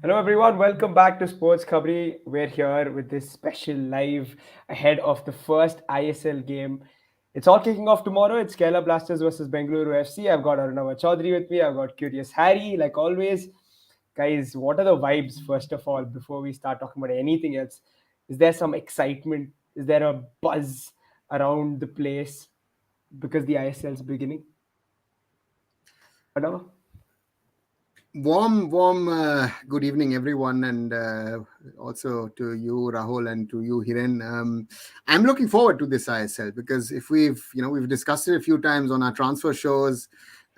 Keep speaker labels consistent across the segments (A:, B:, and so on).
A: Hello everyone, welcome back to Sports Khabri. We're here with this special live ahead of the first ISL game. It's all kicking off tomorrow. It's Kerala Blasters versus Bengaluru FC. I've got Arunava Chaudhary with me. I've got Curious Harry, like always. Guys, what are the vibes, first of all, before we start talking about anything else? Is there some excitement? Is there a buzz around the place because the ISL is beginning? Arunava?
B: Warm good evening, everyone, and also to you, Rahul, and to you, Hiren. I'm looking forward to this ISL because if we've discussed it a few times on our transfer shows.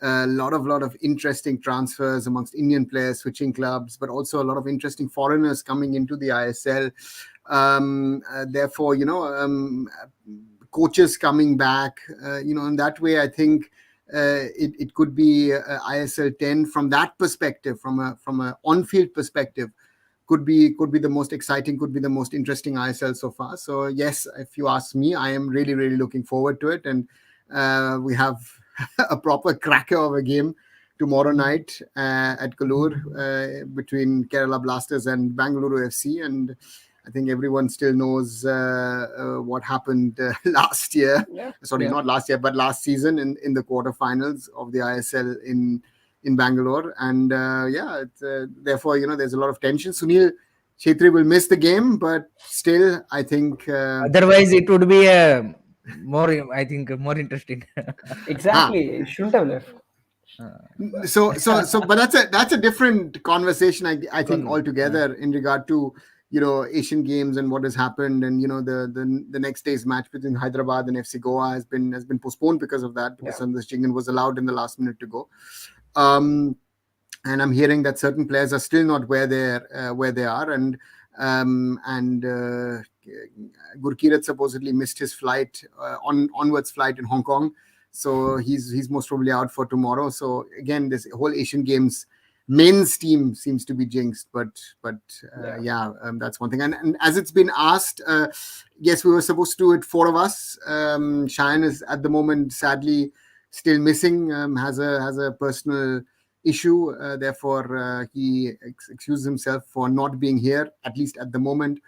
B: A lot of interesting transfers amongst Indian players switching clubs, but also a lot of interesting foreigners coming into the ISL. Therefore, coaches coming back. In that way, I think it could be ISL 10 from that perspective, from a on-field perspective, could be the most exciting, could be the most interesting ISL so far. So yes, if you ask me, I am really looking forward to it, and we have a proper cracker of a game tomorrow night at Kalur between Kerala Blasters and Bengaluru FC, and I think everyone still knows what happened last year.
A: Yeah.
B: Sorry,
A: Yeah.
B: not last year, but last season in the quarterfinals of the ISL in Bangalore. And therefore, there's a lot of tension. Sunil Chetri will miss the game, but still, I think.
C: Otherwise, it would be more, I think, more interesting.
A: Exactly. It shouldn't have left.
B: But that's a different conversation. I think altogether in regard to Asian Games and what has happened, and the next day's match between Hyderabad and FC Goa has been postponed because of that, because Sandesh Chingan was allowed in the last minute to go. And I'm hearing that certain players are still not where they are, and Gurkirat supposedly missed his flight onwards flight in Hong Kong, so he's most probably out for tomorrow. So again, this whole Asian Games men's team seems to be jinxed, but that's one thing. And as it's been asked, yes, we were supposed to do it, four of us. Cheyenne is at the moment sadly still missing, has a personal issue, therefore he excused himself for not being here, at least at the moment.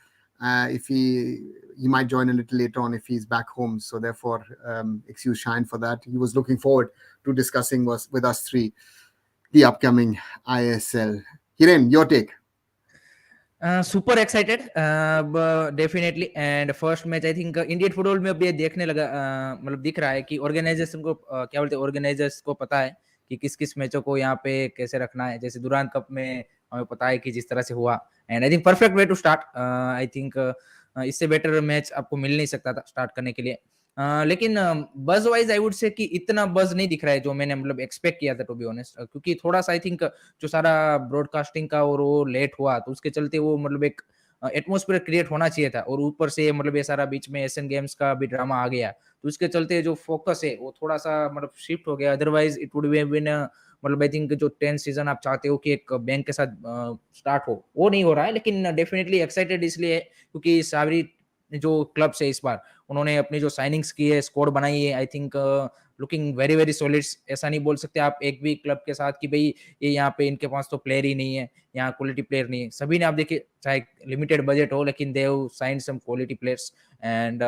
B: If he might join a little later on if he's back home, so therefore excuse Shine for that. He was looking forward to discussing with us three the upcoming ISL. Hiren, your take.
C: Super excited, definitely. And first match I think Indian football में अभी देखने लगा, मतलब दिख रहा है कि organisation को क्या बोलते हैं, ऑर्गेनाइजर्स को पता है कि किस किस मैचों को यहाँ पे कैसे रखना है. जैसे दुरान कप में हमें पता है कि जिस तरह से हुआ, and I think perfect way to start. I think इससे बेटर मैच आपको मिल नहीं सकता था स्टार्ट करने के लिए. लेकिन बज वाइज आई वुड से कि इतना बज नहीं दिख रहा है जो मैंने मतलब एक्सपेक्ट किया था, टू बी ऑनेस्ट. क्योंकि थोड़ा सा आई थिंक जो सारा ब्रॉडकास्टिंग का और वो लेट हुआ, तो उसके चलते वो मतलब एक एटमॉस्फेयर क्रिएट होना चाहिए था, और ऊपर से मतलब ये सारा बीच में एशियन गेम्स का भी ड्रामा आ गया, तो उसके चलते जो फोकस है वो थोड़ा सा मतलब शिफ्ट हो गया. अदरवाइज इट वुड बीन मतलब आई थिंक जो 10th सीजन आप चाहते हो कि एक बैंक के साथ स्टार्ट हो, वो नहीं हो रहा है. लेकिन डेफिनेटली एक्साइटेड इसलिए है क्योंकि सारी जो क्लब से इस बार उन्होंने अपनी जो साइनिंग्स की है, स्क्वाड बनाई है, I think looking very very solid. ऐसा नहीं बोल सकते आप एक भी क्लब के साथ कि भाई ये यहाँ पे इनके पास तो प्लेयर ही नहीं है, यहाँ क्वालिटी प्लेयर नहीं है. सभी ने आप देखिए, चाहे लिमिटेड बजट हो, लेकिन they have signed some quality players. And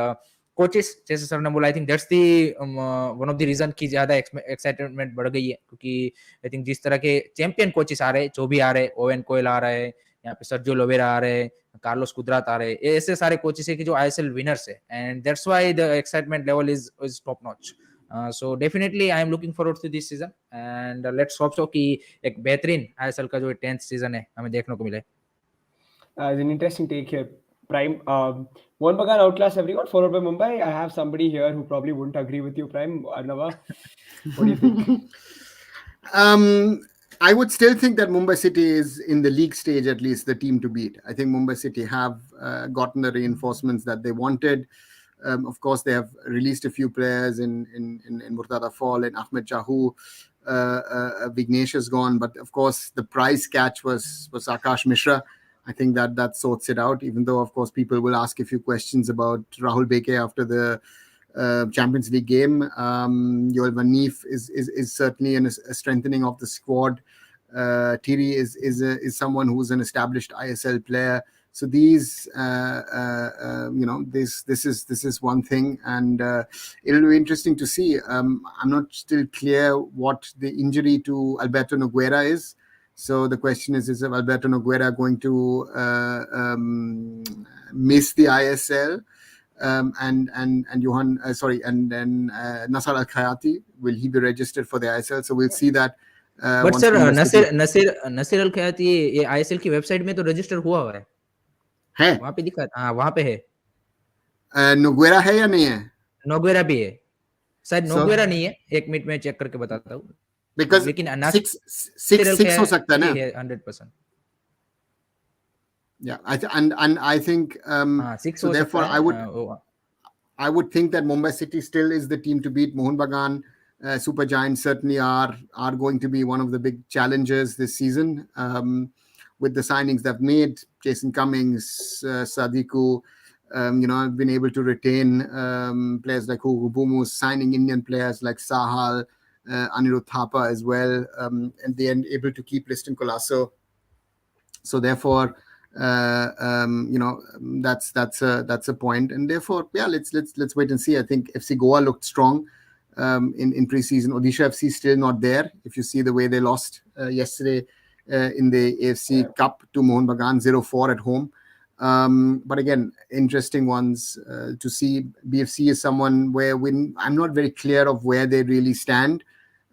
C: coaches, जैसे सर ने बोला, I think that's the one of the reason की ज्यादा एक्साइटमेंट बढ़ गई है, क्योंकि आई थिंक जिस तरह के चैंपियन कोचेस आ रहे हैं, जो भी आ रहे हैं, ओवेन कोयल आ रहा है, यहाँ पे सर्जियो लोवेरा आ रहे हैं, कार्लोस कुदरात आ रहे हैं, ऐसे सारे कोचेस है कि जो आईएसएल विनर्स है, and that's why the excitement level is top notch. So definitely I am looking forward to this season, and let's hope so कि एक बेहतरीन आईएसएल का जो 10th सीजन है हमें देखने को मिले.
A: It's an interesting take here. Prime, Mohan Bagan outclass everyone, followed by Mumbai. I have somebody here who probably wouldn't agree with you, Prime. Arnava, what do you think?
B: I would still think that Mumbai City is, in the league stage at least, the team to beat. I think Mumbai City have gotten the reinforcements that they wanted. Of course, they have released a few players in Murtada Fall and Ahmed Chahu. Vignesh is gone, but of course, the prize catch was Akash Mishra. I think that sorts it out, even though, of course, people will ask a few questions about Rahul Beke after the Champions League game. Yoel Van Neef is certainly a strengthening of the squad. Thierry is someone who's an established ISL player. So these, this is one thing, and it'll be interesting to see. I'm not still clear what the injury to Alberto Nogueira is. So the question is Alberto Nogueira going to miss the ISL? And Johan, and then Nasser Al Khayati, will he be registered for the ISL? So we'll see that.
C: But
B: once
C: sir
B: Mumbai
C: Nasser
B: City
C: Nasser Nasser El Khayati ये ISL की website में तो register हुआ है,
B: है,
C: वहां पे दिखा, हाँ वहां पे है,
B: नोगुएरा है या नहीं है?
C: नोगुएरा भी है, शायद
B: So
C: नोगुएरा नहीं है, 1 मिनट में चेक करके बताता हूँ,
B: because
C: लेकिन
B: six
C: नासिर
B: six
C: अल
B: six हो सकता है
C: खयाती
B: ना?
C: है 100%,
B: Yeah, and I think
C: हाँ 6
B: so.
C: हो सकता
B: Therefore,
C: है,
B: I would think that Mumbai City still is the team to beat. Mohun Bagan, Super Giants certainly are going to be one of the big challengers this season. With the signings they've made, Jason Cummings, Sadiku, I've been able to retain players like Hugo Bumu, signing Indian players like Sahal, Anirudh Thapa as well, and they are able to keep Liston Colasso. So therefore, that's a point, and therefore, yeah, let's wait and see. I think FC Goa looked strong in preseason. Odisha FC still not there. If you see the way they lost yesterday in the AFC Cup to Mohun Bagan 0-4 at home. But again, interesting ones to see. BFC is someone where I'm not very clear of where they really stand.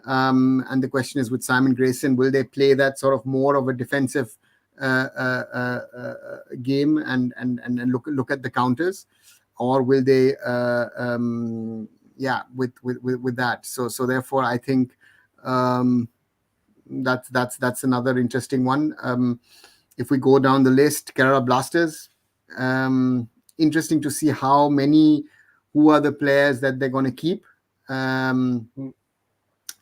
B: And the question is with Simon Grayson, will they play that sort of more of a defensive game and look at the counters, or will they with that? So therefore, I think that's another interesting one. If we go down the list, Kerala Blasters, interesting to see who are the players that they're going to keep.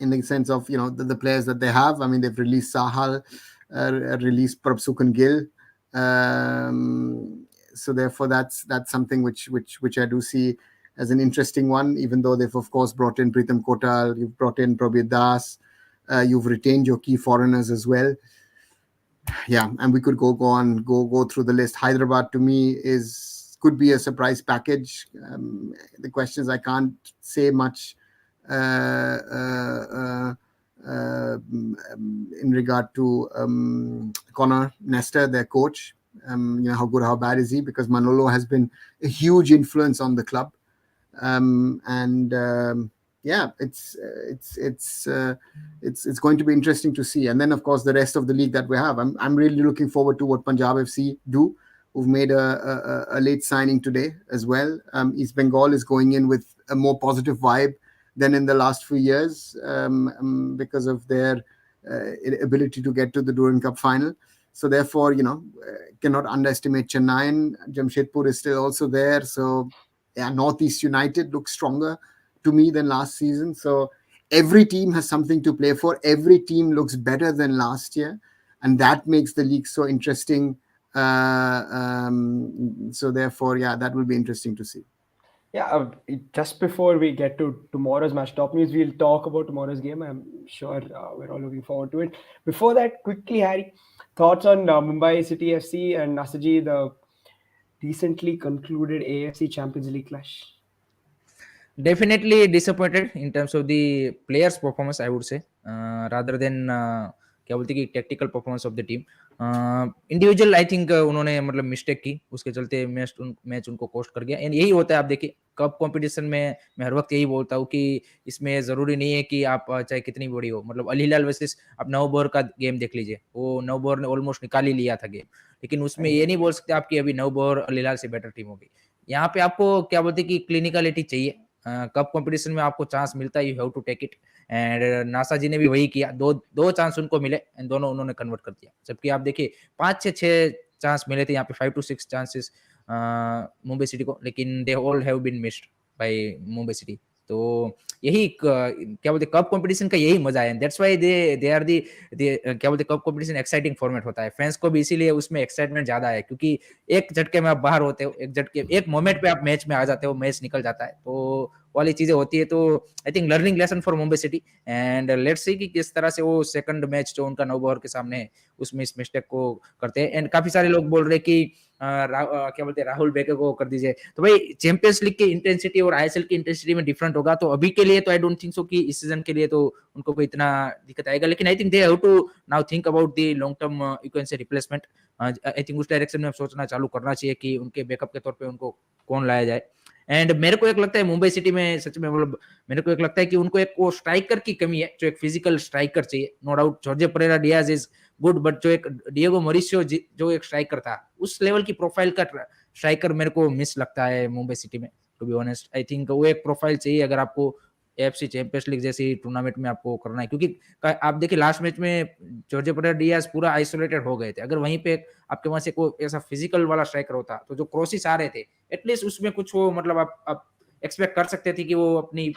B: In the sense of the players that they have. I mean, they've released Sahal, released Prabsukan Gill. So therefore, that's something which I do see as an interesting one. Even though they've of course brought in Pritham Kotal, you've brought in Prabir Das, you've retained your key foreigners as well. Yeah, and we could go through the list. Hyderabad to me could be a surprise package. The question is, I can't say much in regard to Connor Nestor, their coach. How good, how bad is he? Because Manolo has been a huge influence on the club, it's going to be interesting to see. And then of course the rest of the league that we have. I'm really looking forward to what Punjab FC do, who've made a late signing today as well. East Bengal is going in with a more positive vibe than in the last few years because of their ability to get to the Durand Cup final. So therefore, cannot underestimate Chennai. Jamshedpur is still also there. So yeah, Northeast United looks stronger to me than last season. So every team has something to play for. Every team looks better than last year. And that makes the league so interesting. So therefore, yeah, that will be interesting to see.
A: Yeah, just before we get to tomorrow's match, top news, we'll talk about tomorrow's game. I'm sure we're all looking forward to it. Before that, quickly, Harry, thoughts on Mumbai City FC and Nasaji, the recently concluded AFC Champions League clash?
C: Definitely disappointed in terms of the players' performance, I would say, rather than क्या बोलते कि tactical performance of the team. Individual I think उन्होंने मतलब mistake की, उसके चलते match उनको cost कर गया. एंड यही होता है, आप देखिए कप कंपटीशन में मैं हर वक्त यही बोलता हूँ कि इसमें ज़रूरी नहीं है कि आप चाहे कितनी बड़ी हो. मतलब अल हिलाल वर्सेस आप नवबोर का गेम देख लीजिए, वो नवबोर ने ऑलमोस्ट निकाल ही लिया था गेम, लेकिन उसमें ये नहीं बोल सकते आप कि अभी नवबोर अल हिलाल से बेटर टीम होगी. यहाँ पे आपको क्या बोलते कि क्लिनिकलिटी चाहिए. कप कंपटीशन में आपको चांस मिलता है, you have to take it. And नासा जी ने भी वही किया. दो चांस उनको मिले एंड दोनों उन्होंने कन्वर्ट कर दिया. जबकि आप देखिए 5 से 6 चांस मिले थे यहाँ पे, 5 to 6 चांसेस मुंबई सिटी को, लेकिन they all have been missed by Mumbai city. तो यही क्या बोलते कप कंपटीशन का यही मजा है. That's why they are the क्या बोलते कप कंपटीशन एक्साइटिंग फॉर्मेट होता है. फैंस को भी इसीलिए उसमें एक्साइटमेंट ज्यादा है, क्योंकि एक झटके में आप बाहर होते हो, एक मोमेंट पे आप मैच में आ जाते हो, मैच निकल जाता है. तो वाली चीजें होती है, तो I think learning lesson for Mumbai city. And let's see कि किस तरह से वो सेकंड मैच जो उनका 9 ओवर के सामने है उसमें इस मिस्टेक को करते हैं। एंड काफी सारे लोग बोल रहे हैं कि क्या बोलते हैं, राहुल बेके को कर दीजिए। तो भाई चैंपियंस लीग की इंटेंसिटी और आईएसएल की इंटेंसिटी में डिफरेंट होगा, तो अभी के लिए तो आई डोंट थिंक सो कि इस सीजन के लिए तो उनको कोई इतना दिक्कत आएगा, लेकिन I think they have to now think about the long term you can say replacement. I think उस डायरेक्शन में सोचना चालू करना चाहिए कि उनके बैकअप के तौर पे उनको कौन लाया जाए। एंड मेरे को एक लगता है मुंबई सिटी में सच में, मतलब मेरे को एक लगता है कि उनको एक वो स्ट्राइकर की कमी है, जो एक फिजिकल स्ट्राइकर चाहिए। No doubt Jorge Pereira Diaz is good, but जो एक डिएगो मॉरिसियो जो एक स्ट्राइकर था, उस लेवल की प्रोफाइल का स्ट्राइकर मेरे को मिस लगता है मुंबई सिटी में। To be honest I think वो एक प्रोफाइल चाहिए अगर आपको एफसी चैंपियंस लीग जैसी टूर्नामेंट में आपको करना है, क्योंकि आप देखिए लास्ट मैच में जॉर्जे परेरा डियाज पूरा आइसोलेटेड हो गए थे। अगर वहीं पे आपके पास एक ऐसा फिजिकल वाला स्ट्राइकर होता, तो जो क्रॉसेस आ रहे थे एटलीस्ट उसमें कुछ वो, मतलब आप एक्सपेक्ट कर सकते थे कि वो अपनी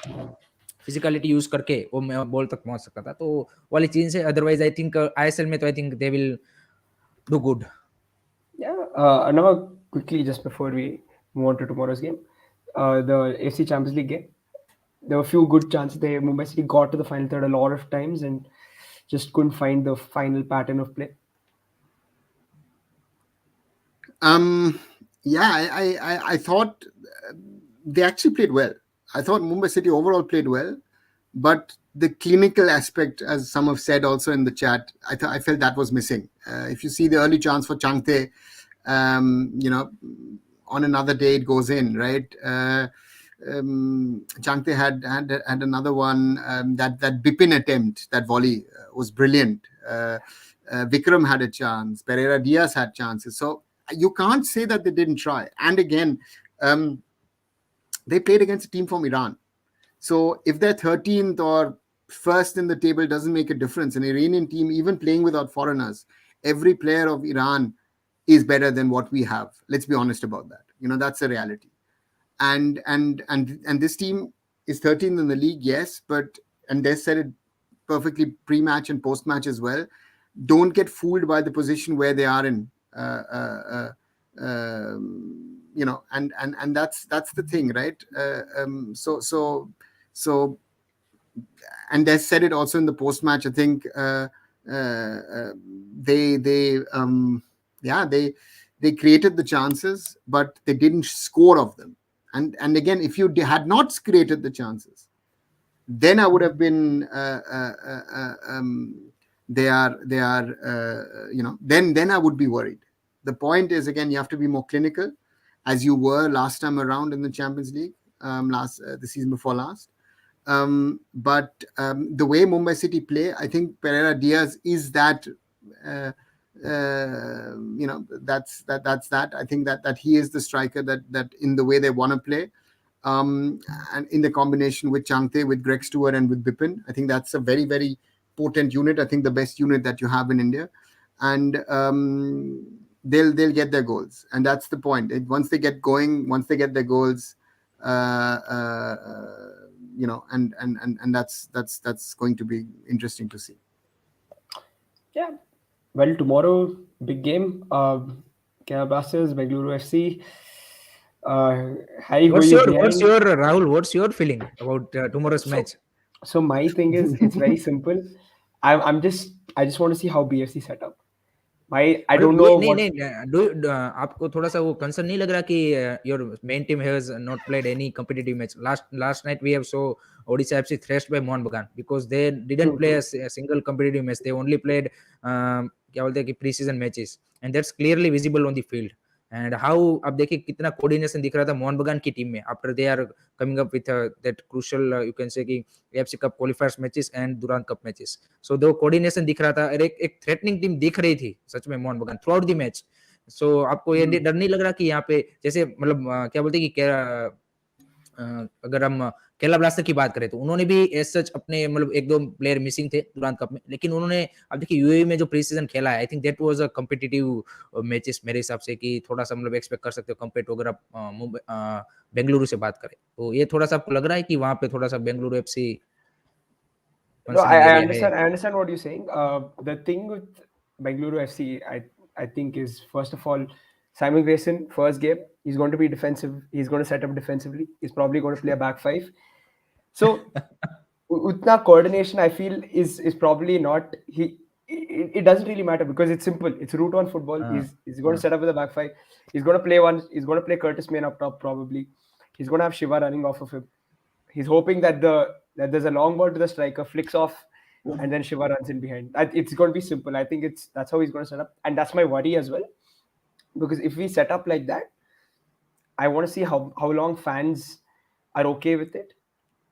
C: फिजिकलिटी यूज करके वो बॉल तक पहुंच सकता था, तो वाली चीज है। अदरवाइज आई थिंक आईएसएल में तो आई think they will do good.
A: Yeah. Now, quickly, just before we move on to tomorrow's game, the AFC Champions League game, there were a few good chances there. Mumbai City got to the final third a lot of times and just couldn't find the final pattern of play.
B: Um, yeah, I thought they actually played well. I thought Mumbai City overall played well, but the clinical aspect, as some have said also in the chat, I felt that was missing. If you see the early chance for Changte, on another day it goes in, right? Changte had another one, that Bipin attempt, that volley was brilliant. Vikram had a chance. Pereira Diaz had chances. So you can't say that they didn't try. And again, they played against a team from Iran. So if they're 13th or first in the table doesn't make a difference. An Iranian team, even playing without foreigners, every player of Iran is better than what we have. Let's be honest about that. That's a reality. And this team is 13th in the league, yes, and they said it perfectly pre-match and post-match as well. Don't get fooled by the position where they are in. And that's the thing, right? So and they said it also in the post-match. I think they created the chances, but they didn't score of them. And again, if you had not created the chances, then I would have been then I would be worried. The point is, again, you have to be more clinical, as you were last time around in the Champions League, the season before last. But the way Mumbai City play, I think Pereira Diaz is that. That's that. I think that he is the striker that in the way they want to play, and in the combination with Changte, with Greg Stewart, and with Bipin, I think that's a very, very potent unit. I think the best unit that you have in India, and they'll get their goals, and that's the point. Once they get going, once they get their goals, and that's going to be interesting to see.
A: Yeah. Well, tomorrow, big game. Kerala Blasters, Bengaluru FC.
C: What's your Rahul? What's your feeling about tomorrow's match?
A: So my thing is, it's very simple. I just want to see how BFC set up. I don't know what.
C: नहीं, आपको थोड़ा सा वो concern नहीं लग रहा कि your main team has not played any competitive match? Last night we have saw Odisha FC thrashed by Mohun Bagan because they didn't play a single competitive match. They only played क्या बोलते हैं कि pre-season matches, and that's clearly visible on the field. And how अब देखिए कितना coordination दिख रहा था मोहन बगान की टीम में after they are coming up with that crucial you can say कि FC Cup qualifiers matches and Durand Cup matches. So दो कोऑर्डिनेशन दिख रहा था और एक थ्रेटनिंग टीम दिख रही थी सच में मोहन बगान थ्रू आउट द मैच। सो आपको ये डर नहीं लग रहा कि यहाँ पे जैसे मतलब क्या बोलते हैं कि अगर हम केरला ब्लास्टर की बात करें तो उन्होंने भी एज सच अपने मतलब एक दो प्लेयर मिसिंग थे दुरान कप में, लेकिन उन्होंने अब देखिए यूएई में जो प्री सीजन खेला है I think that was a competitive matches मेरे हिसाब से कि थोड़ा सा मतलब एक्सपेक्ट कर सकते हो कंपेयर टू अगर आप बेंगलुरु से बात करें तो ये थोड़ा सा आपको लग रहा है कि वहां पे थोड़ा सा Bengaluru FC
A: No, I understand. I understand what you're saying. The thing with Bengaluru FC, I think, is first of all Simon Grayson, first game, he's going to be defensive. He's going to set up defensively. He's probably going to play a back five. So, utna coordination, I feel, is probably not. It doesn't really matter because it's simple. It's root one football.
C: Uh,
A: He's going
C: uh,
A: to set up with a back five. He's going to play one. He's going to play Curtis Main up top probably. He's going to have Shiva running off of him. He's hoping that there's a long ball to the striker, flicks off, and then Shiva runs in behind. It's going to be simple. I think that's how he's going to set up, and that's my worry as well. Because if we set up like that, I want to see how long fans are okay with it.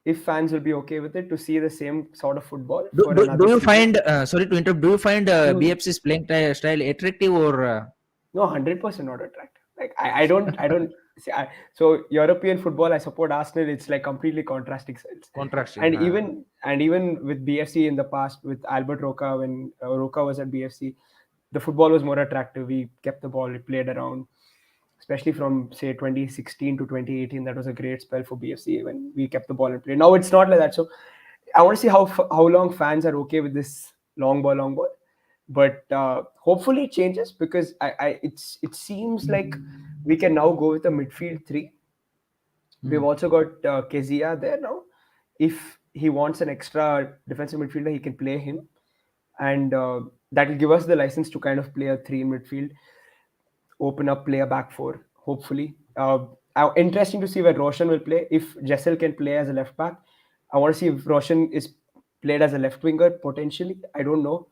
A: If fans will be okay with it to see the same sort of football
C: do,
A: for
C: do,
A: another
C: do you
A: season.
C: find sorry to interrupt, do you find
A: Hmm.
C: BFC's playing style attractive or
A: No, 100% not attractive. Like I don't see. So European football, I support Arsenal. It's like completely contrasting sides.
C: contrasting?
A: And even with BFC in the past, with Albert Roca when Roca was at BFC, the football was more attractive. We kept the ball, we played around, especially from say 2016 to 2018. That was a great spell for BFC when we kept the ball and played. Now it's not like that. So I want to see how long fans are okay with this long ball. But hopefully it changes because it seems like we can now go with a midfield three. We've also got Kezia there now. If he wants an extra defensive midfielder, he can play him, and that will give us the license to kind of play a three in midfield, open up, play a back four. Hopefully, interesting to see where Roshan will play. If Jessel can play as a left back, I want to see if Roshan is played as a left winger potentially. I don't know,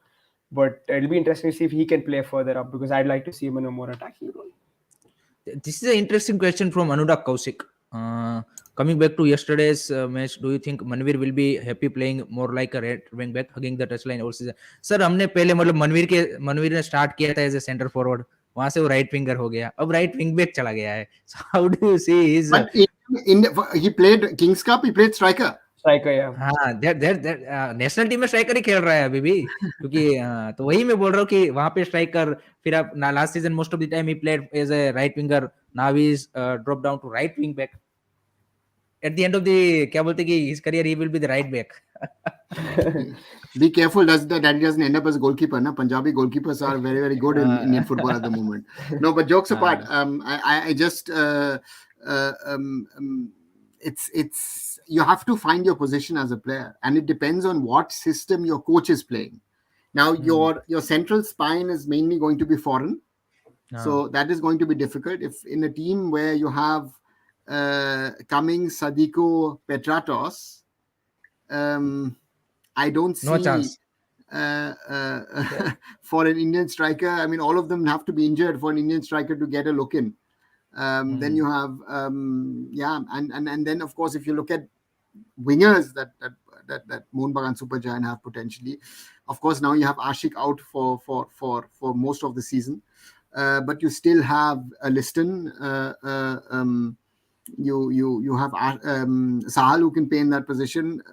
A: but it'll be interesting to see if he can play further up because I'd like to see him in a more attacking role.
C: This is an interesting question from Anurag Kausik. Coming back to yesterday's match, do you think Manvir will be happy playing more like a right wing back, hugging the touchline all season? Sir हमने पहले मतलब मनवीर ने start किया था as a centre forward, वहां से वो right winger हो गया, अब राइट विंग बैक चला गया है. So how do you see his
B: But he played Kings Cup. He played striker.
A: Striker, yeah.
C: हाँ नेशनल टीम में स्ट्राइकर ही खेल रहा है अभी भी, क्योंकि तो वही मैं बोल रहा हूँ कि वहां पे स्ट्राइकर, फिर आप last season most of the time ही played as a right winger, now he is drop down to right wing back. At the end of the क्या बोलते कि his career he will be the right back.
B: Be careful that he doesn't end up as a goalkeeper. Na? Punjabi goalkeepers are very, very good in Indian football at the moment. No, but jokes apart, I just it's you have to find your position as a player, and it depends on what system your coach is playing. Now, your central spine is mainly going to be foreign, so that is going to be difficult. If in a team where you have Cummings, Sadiko, Petratos, I don't see
C: No chance.
B: For an Indian striker. I mean, all of them have to be injured for an Indian striker to get a look in. Then you have and then of course if you look at wingers that Mohun Bagan Super Giant have potentially, of course now you have Ashik out for most of the season, but you still have a Liston. You have Sahal who can play in that position.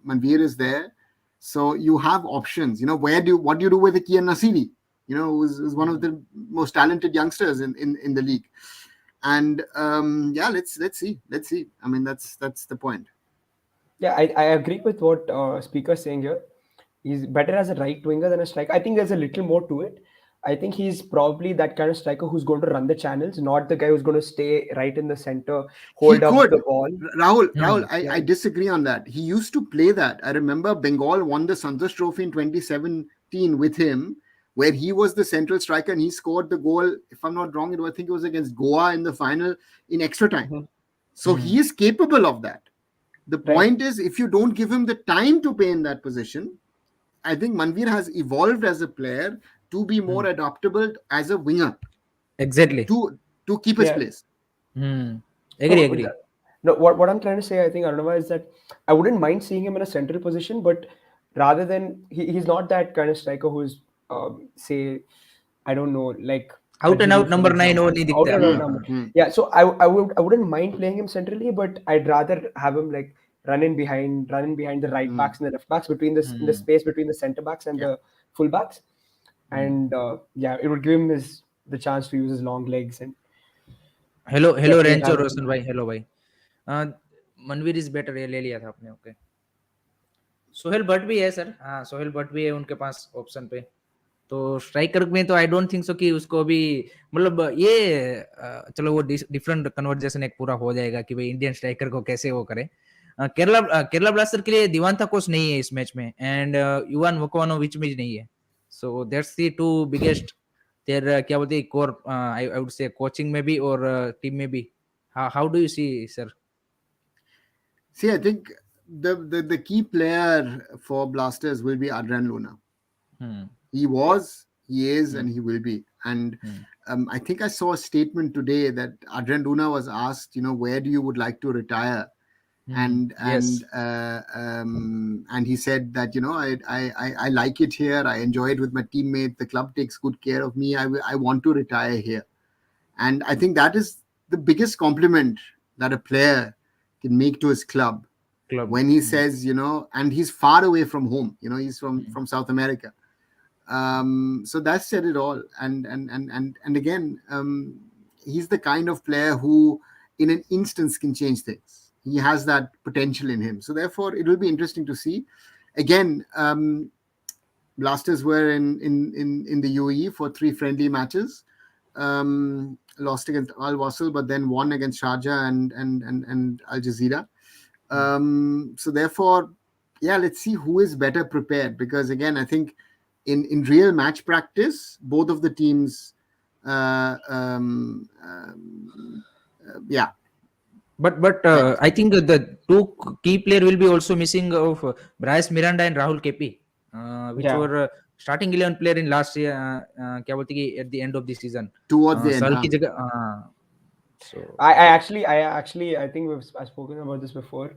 B: Manvir is there, so you have options. You know, what do you do with Kian Nasiri? You know, who's one of the most talented youngsters in the league. And let's see. I mean, that's the point.
A: Yeah, I agree with what Speaker's saying here. He's better as a right winger than a striker. I think there's a little more to it. I think he's probably that kind of striker who's going to run the channels, not the guy who's going to stay right in the center, hold up the ball.
B: Rahul, I disagree on that. He used to play that. I remember Bengal won the Santosh Trophy in 2017 with him, where he was the central striker and he scored the goal. If I'm not wrong, I think it was against Goa in the final in extra time. So he is capable of that. The point is, if you don't give him the time to play in that position, I think Manvir has evolved as a player to be more adaptable as a winger.
C: Exactly.
B: To keep his place.
C: Agree.
A: No, what I'm trying to say, I think, Arunava, is that I wouldn't mind seeing him in a central position, but rather than he's not that kind of striker who's say, I don't know, like
C: out and out number 9 वो नहीं दिखता.
A: Out and out number. Yeah, so I wouldn't mind playing him centrally, but I'd rather have him like running behind the right backs and the left backs between in the space between the centre backs and the full backs, and it would give him the chance to use his long legs and.
C: Hello Rancho Roshan भाई, hello भाई. Manveer is better, ये ले लिया था आपने. Okay, Sohail Bhatt भी है sir. हाँ, सोहेल भट्ट भी है उनके पास ऑप्शन पे. तो स्ट्राइकर में तो आई डोंट थिंक सो कि उसको अभी मतलब ये चलो वो डिफरेंट कन्वर्जेशन एक पूरा हो जाएगा कि भाई इंडियन स्ट्राइकर को कैसे वो करे। केरला ब्लास्टर के लिए दिवांता कोच नहीं है इस मैच में एंड युवान वोकवानोविच भी नहीं है। So that's the two biggest there क्या बोलते हैं core I would say coaching में भी और टीम में भी। How do you see sir?
B: See, I think the key player for Blasters will be Adrian Luna.
C: Hmm
B: He was, he is,
C: hmm
B: and he will be. And
C: hmm
B: I think I saw a statement today that Adrian Luna was asked, where do you would like to retire?
C: Yes
B: And he said that I like it here. I enjoy it with my teammates. The club takes good care of me. I want to retire here. And I think that is the biggest compliment that a player can make to his club
C: club
B: when he says, and he's far away from home. He's from South America. So that said it all. And again, he's the kind of player who, in an instance, can change things. He has that potential in him. So therefore, it will be interesting to see. Again, Blasters were in the UAE for 3 friendly matches. Lost against Al Wasl, but then won against Sharjah and Al Jazeera. So therefore, yeah, let's see who is better prepared. Because again, I think in real match practice, both of the teams, yeah.
C: But I think the two key player will be also missing of Bryce Miranda and Rahul KP, which
A: Yeah.
C: were starting 11 player in last year. क्या बोलते कि at the end of the season,
B: Towards the end,
C: Sahal
B: huh?
C: की जगह so
A: I think I've spoken about this before.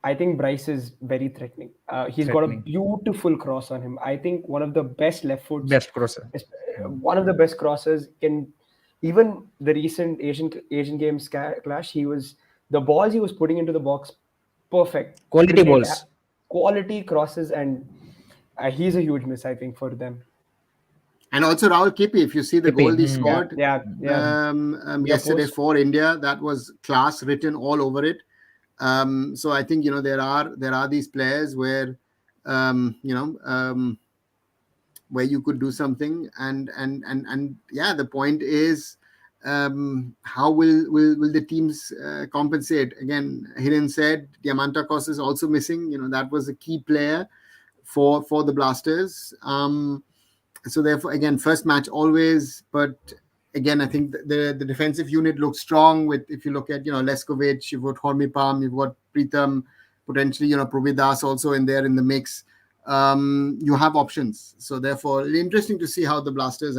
A: I think Bryce is very threatening. He's got a
C: threatening
A: beautiful cross on him. I think one of the best left foots,
C: best crosser.
A: is- one of the best crosses. Can even the recent Asian Games clash, the balls he was putting into the box, perfect,
C: Quality
A: brilliant,
C: balls.
A: quality crosses, and he's a huge miss, I think, for them.
B: And also Rahul KP, if you see the
C: KP.
B: goal he
A: Yeah,
B: scored
A: yeah, yeah. Near
B: yesterday
A: post.
B: for India, that was class written all over it. So I think there are these players where where you could do something, and yeah, the point is, how will the teams compensate? Again, Hiren said Diamantakos is also missing. That was a key player for the Blasters. So therefore, again, first match always, but again, I think the defensive unit looks strong. With, if you look at Leskovic, you've got Hormipam, you've got Pritham, potentially Providas also in there in the mix. You have options. So therefore, interesting to see how the Blasters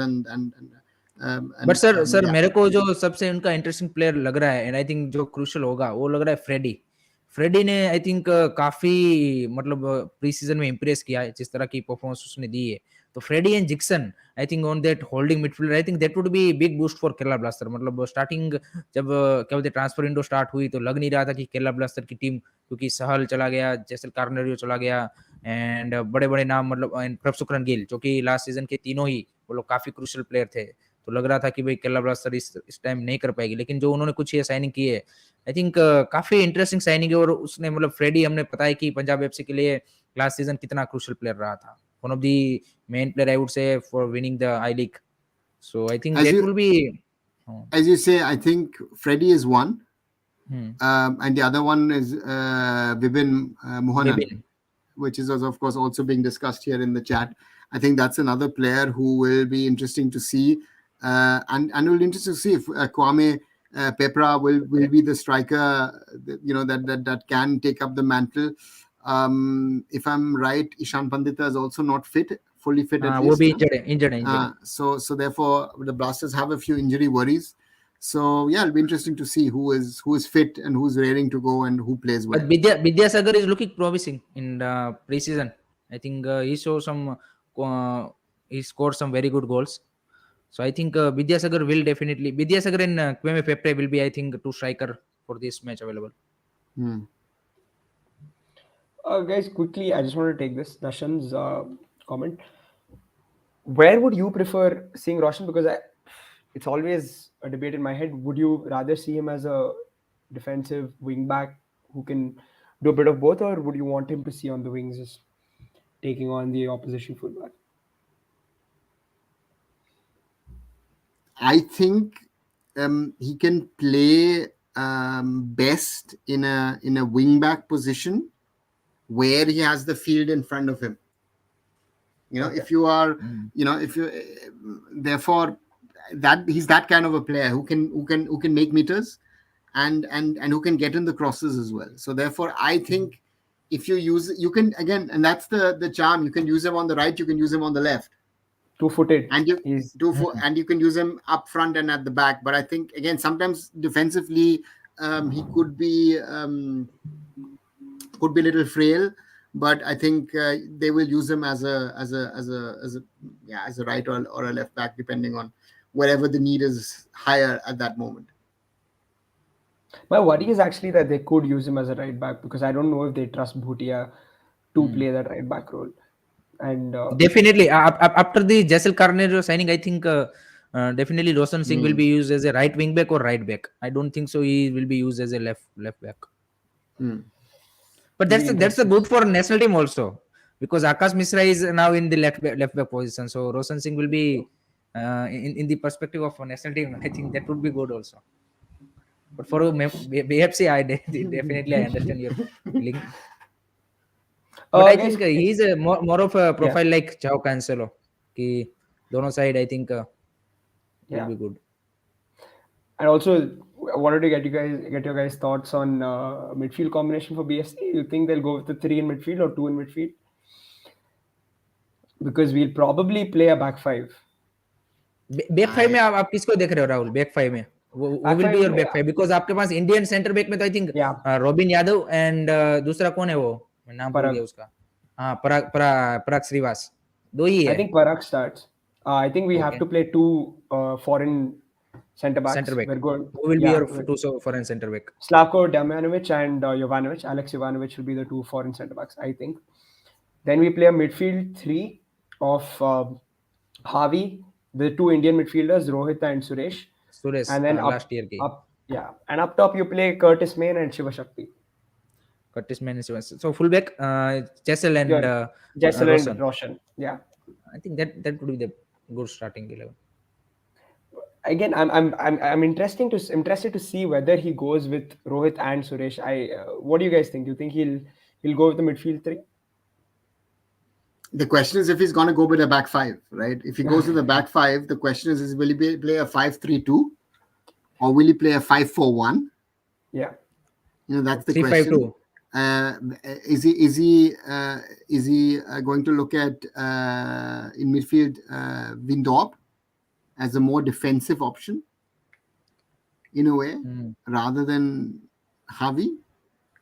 C: but sir
B: yeah.
C: मेरे को जो सबसे उनका interesting player लग रहा है and I think जो crucial होगा वो लग रहा है फ्रेडी ने आई थिंक काफी मतलब प्री सीजन में इंप्रेस किया है जिस तरह की परफॉर्मेंस उसने दी है। तो Freddy and Jeakson I think on that holding midfielder I think that would be big boost for Kerala blaster. मतलब स्टार्टिंग जब क्या बोलते ट्रांसफर विंडो स्टार्ट हुई तो लग नहीं रहा था कि केरला ब्लास्टर की टीम, क्योंकि सहल चला गया, जैसल कार्नेरियो चला गया एंड बड़े बड़े नाम मतलब प्रभसुकरन गिल जो कि लास्ट सीजन के तीनों ही वो लोग काफी क्रूशल प्लेयर थे। तो लग रहा था कि भाई केरला ब्लास्टर इस टाइम नहीं कर पाएगी, लेकिन जो उन्होंने कुछ ये साइनिंग की है आई थिंक काफी इंटरेस्टिंग साइनिंग है। और उसने मतलब फ्रेडी हमने पता है कि पंजाब एफसी के लिए लास्ट सीजन कितना क्रूशियल प्लेयर रहा था, one of the main player I would से for winning the I league. So I think
B: as
C: that
B: you
C: will be
B: as you say, I think Freddie is one, and the other one is Vibin Mohanan,
C: Vipin.
B: which is of course also being discussed here in the chat. I think that's another player who will be interesting to see, and it will be interesting to see if Kwame Pepra will be the striker, that can take up the mantle. If I'm right, Ishan Pandita is also not fully fit at
C: वो
B: least.
C: भी injured है।
B: So therefore, the Blasters have a few injury worries. So yeah, it'll be interesting to see who is fit and who's raring to go and who plays
C: But
B: where.
C: Vidyasagar is looking promising in the preseason. I think he showed some, he scored some very good goals. So I think Vidyasagar will definitely, Vidyasagar and Kwame Pepre will be, I think, two striker for this match available.
A: Guys, quickly, I just want to take this Darshan's comment. Where would you prefer seeing Roshan? Because it's always a debate in my head. Would you rather see him as a defensive wing back who can do a bit of both, or would you want him to see on the wings just taking on the opposition fullback?
B: I think he can play best in a wing back position where he has the field in front of him.
A: Okay.
B: If you are,
C: Mm.
B: if you, therefore, that he's that kind of a player who can make meters, and who can get in the crosses as well. So therefore, I think if you can again, and that's the charm. You can use him on the right, you can use him on the left,
A: Two-footed.
B: and you
A: He's
B: do for
C: Mm.
B: and you can use him up front and at the back. But I think again, sometimes defensively, he could be a little frail. But I think they will use him as a right or a left back, depending on wherever the need is higher at that moment.
A: my worry is actually that they could use him as a right back because I don't know if they trust Bhutia to
C: Mm.
A: play that right back role. And
C: Definitely, after the Jaisal Carneiro signing, I think definitely Roshan Singh will
B: Mm.
C: be used as a right wing back or right back. I don't think so. He will be used as a left back.
B: Mm.
C: But
A: be
C: that's a
A: interesting.
C: good for national team also, because Akash Mishra is now in the left back position. So Roshan Singh will be in the perspective of a national team. I think that would be good also. But for BFC, definitely I understand your feeling. But I
A: Guys,
C: think he's a more of a
A: yeah,
C: profile like Chao Cancelo. कि दोनों side I think will
A: yeah.
C: be good.
A: And also, I wanted to get your guys' thoughts on midfield combination for BSC. You think they'll go with the three in midfield or two in midfield? Because we'll probably play a back five.
C: Back five में
B: I
C: आप किसको देख रहे हो Rahul? Back five में वो
A: Back
C: will be
A: five,
C: your back five, because आपके पास Indian centre back में तो I think
A: yeah,
C: robin Yadav and दूसरा कौन है वो, मैं नाम भूल गया
A: Parag.
C: उसका. हाँ, पराग श्रीवास, दो ही
A: I
C: है.
A: think Parag starts. I think we have
C: okay,
A: to play two foreign centre
C: centre
A: backs.
C: Back,
A: We're good.
C: वो will be
A: Yeah,
C: your two foreign centre back.
A: Slavko Damjanovic and Jovanovic, Alex Jovanovic will be the two foreign centre backs, I think. Then we play a midfield three of Harvey, the two Indian midfielders, Rohit and Suresh.
C: Suresh
A: And then
C: last year की.
A: yeah. And up top you play Curtis Main and Shiva Shakti.
C: Curtis Mann, so full back Jessel and
A: Yeah, Jessel and
C: Roshan.
A: Roshan. Yeah.
C: I think that would be the good starting 11.
A: Again, I'm interested to see whether he goes with Rohit and Suresh. What do you guys think? Do you think he'll go with the midfield three?
B: The question is if he's going to go with a back five, right? If he goes with the back five, the question is will he play a 5-3-2 or will he play a 5-4-1?
A: Yeah.
B: That's the
C: 3-5-2.
B: question. Is he going to look at in midfield Windorp as a more defensive option in a way rather than Javi?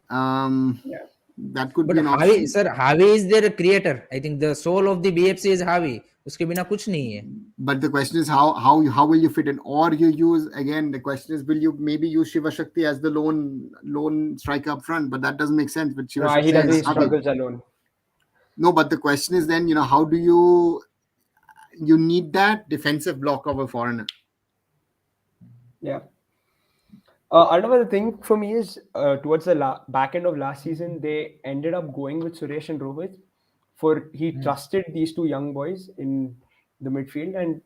A: Yeah.
B: That could
C: But
B: be an
C: Javi,
B: option.
C: sir, Javi is their creator. I think the soul of the BFC is Javi. उसके बिना कुछ नहीं है.
B: But the question is how will you fit in, or you use again the question is will you maybe use Shiva Shakti as the lone striker up front, but that doesn't make sense with Shiva
A: No, he
B: Shakti
A: does.
B: as
A: He
B: Javi.
A: struggles alone.
B: No, but the question is then how do you need that defensive block of a foreigner.
A: Yeah. Another thing for me is towards the back end of last season, they ended up going with Suresh and Rohit for he trusted these two young boys in the midfield and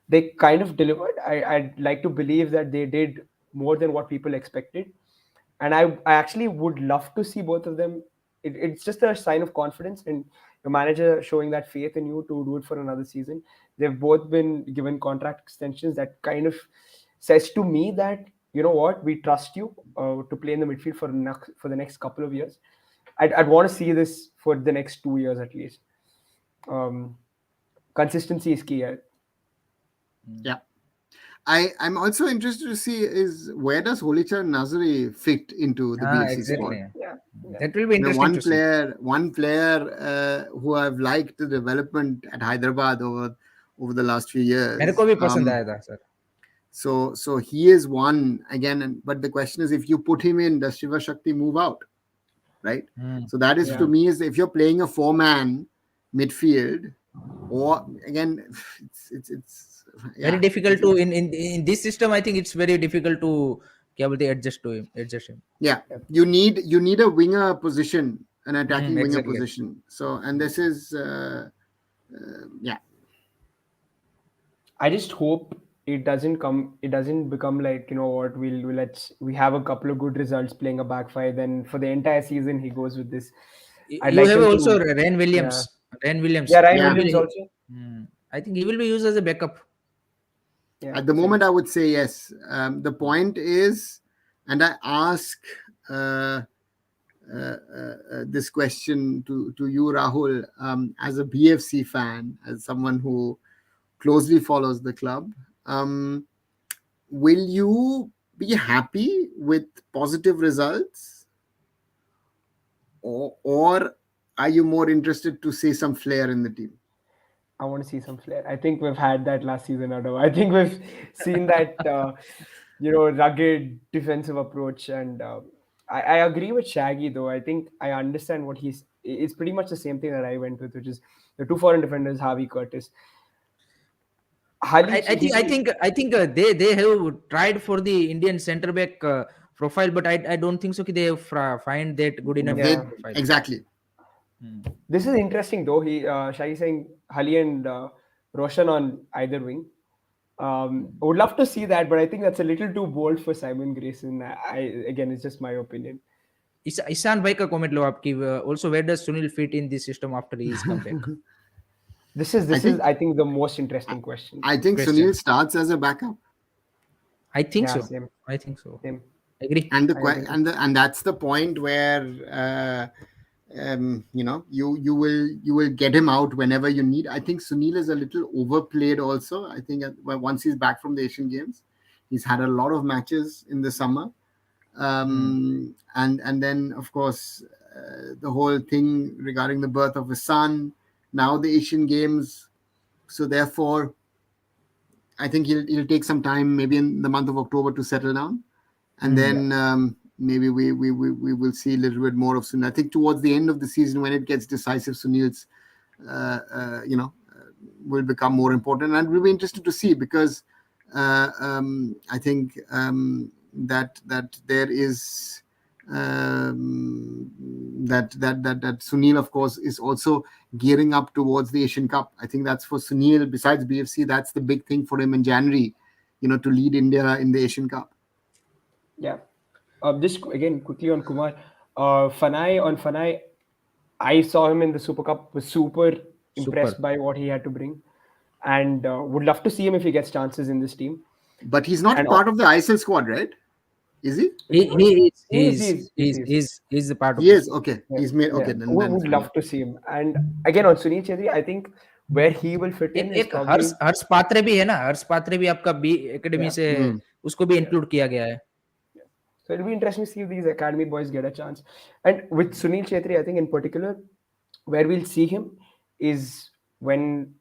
A: they kind of delivered. I'd like to believe that they did more than what people expected. And I actually would love to see both of them. It's just a sign of confidence and your manager showing that faith in you to do it for another season. They've both been given contract extensions that kind of says to me that you know what, we trust you to play in the midfield for the next couple of years. I'd want to see this for the next 2 years at least. Consistency is key.
B: Yeah. I'm also interested to see is where does Holichar Nazari fit into the BFC squad.
C: Exactly.
A: Yeah.
C: That will be
B: The
C: interesting to see.
B: one player who I've liked the development at Hyderabad over the last few years.
C: मेरे को भी पसंद आया था, sir.
B: So he is one again, but the question is if you put him in, does Shiva Shakti move out? Right. So that is to me is if you're playing a 4-man midfield, or again, it's
C: Very difficult to in this system. I think it's very difficult to क्या बोलते adjust him.
B: Yeah, you need a winger position, an attacking winger
C: Exactly.
B: position. So and this is yeah.
A: I just hope it doesn't become like, you know what, we have a couple of good results playing a back five, then for the entire season he goes with this. I'd
C: You
A: like
C: have
A: him
C: also
A: to,
C: Ryan
A: yeah,
C: Williams. Ryan
A: yeah,
C: Williams.
A: Ryan
B: Yeah.
A: Williams also.
C: I think he will be used as a backup.
A: Yeah,
B: At the
A: same.
B: moment, I would say yes. The point is, and I ask uh, this question to you, Rahul, as a BFC fan, as someone who closely follows the club. Will you be happy with positive results, or are you more interested to see some flair in the team?
A: I want to see some flair. I think we've had that last season, Adav. I think we've seen that, rugged defensive approach. And I agree with Shaggy, though. I think I understand what it's pretty much the same thing that I went with, which is the two foreign defenders, Harvey Curtis. Hali,
C: I think they have tried for the Indian centre back profile, but I don't think so. They have find that good enough
B: They
A: yeah.
C: profile.
B: exactly.
A: This is interesting, though. Shaggy saying Hali and Roshan on either wing. I would love to see that, but I think that's a little too bold for Simon Grayson. Again, it's just my opinion.
C: Ishan भाई का comment लो आपकी also where does Sunil fit in this system after his comeback
B: I
A: This is
B: think
A: I think the most
B: I
A: interesting question.
B: I think
C: question.
B: Sunil starts as a backup,
C: I think
A: Yeah,
C: so.
A: same,
C: I think so.
A: same.
C: Agree.
B: and the
A: I
B: que-
A: agree.
B: and that's the point where you will get him out whenever you need. I think Sunil is a little overplayed. Also, I think once he's back from the Asian Games, he's had a lot of matches in the summer, and then of course the whole thing regarding the birth of his son. Now the Asian Games, so therefore I think he'll take some time, maybe in the month of October, to settle down, and
A: Yeah,
B: then maybe we will see a little bit more of Sunil. I think towards the end of the season, when it gets decisive, Sunil's will become more important, and we'll be interested to see, because I think that there is that Sunil, of course, is also gearing up towards the Asian Cup. I think that's for Sunil. Besides BFC, that's the big thing for him in January, to lead India in the Asian Cup.
A: yeah. Just again quickly on Kumar, Fanai. I saw him in the Super Cup. Was super
C: Super.
A: impressed by what he had to bring, and would love to see him if he gets chances in this team.
B: But he's not
A: And
B: part of the ISL squad, right? Is he?
C: He's the part of
B: He
C: the
B: is.
C: squad.
B: Okay.
A: yeah,
B: He's made.
A: yeah.
B: Okay. Then
A: We
B: it's
A: would
B: fine.
A: love to see him. And again on Sunil Chhetri, I think where he will fit in is
C: एक हर्ष
A: probably
C: हर्ष पात्रे भी है ना, हर्ष पात्रे भी आपका B academy
A: yeah.
C: से उसको भी include किया गया है.
A: So it'll be interesting to see if these academy boys get a chance. And with Sunil Chhetri, I think in particular, where we'll see him is when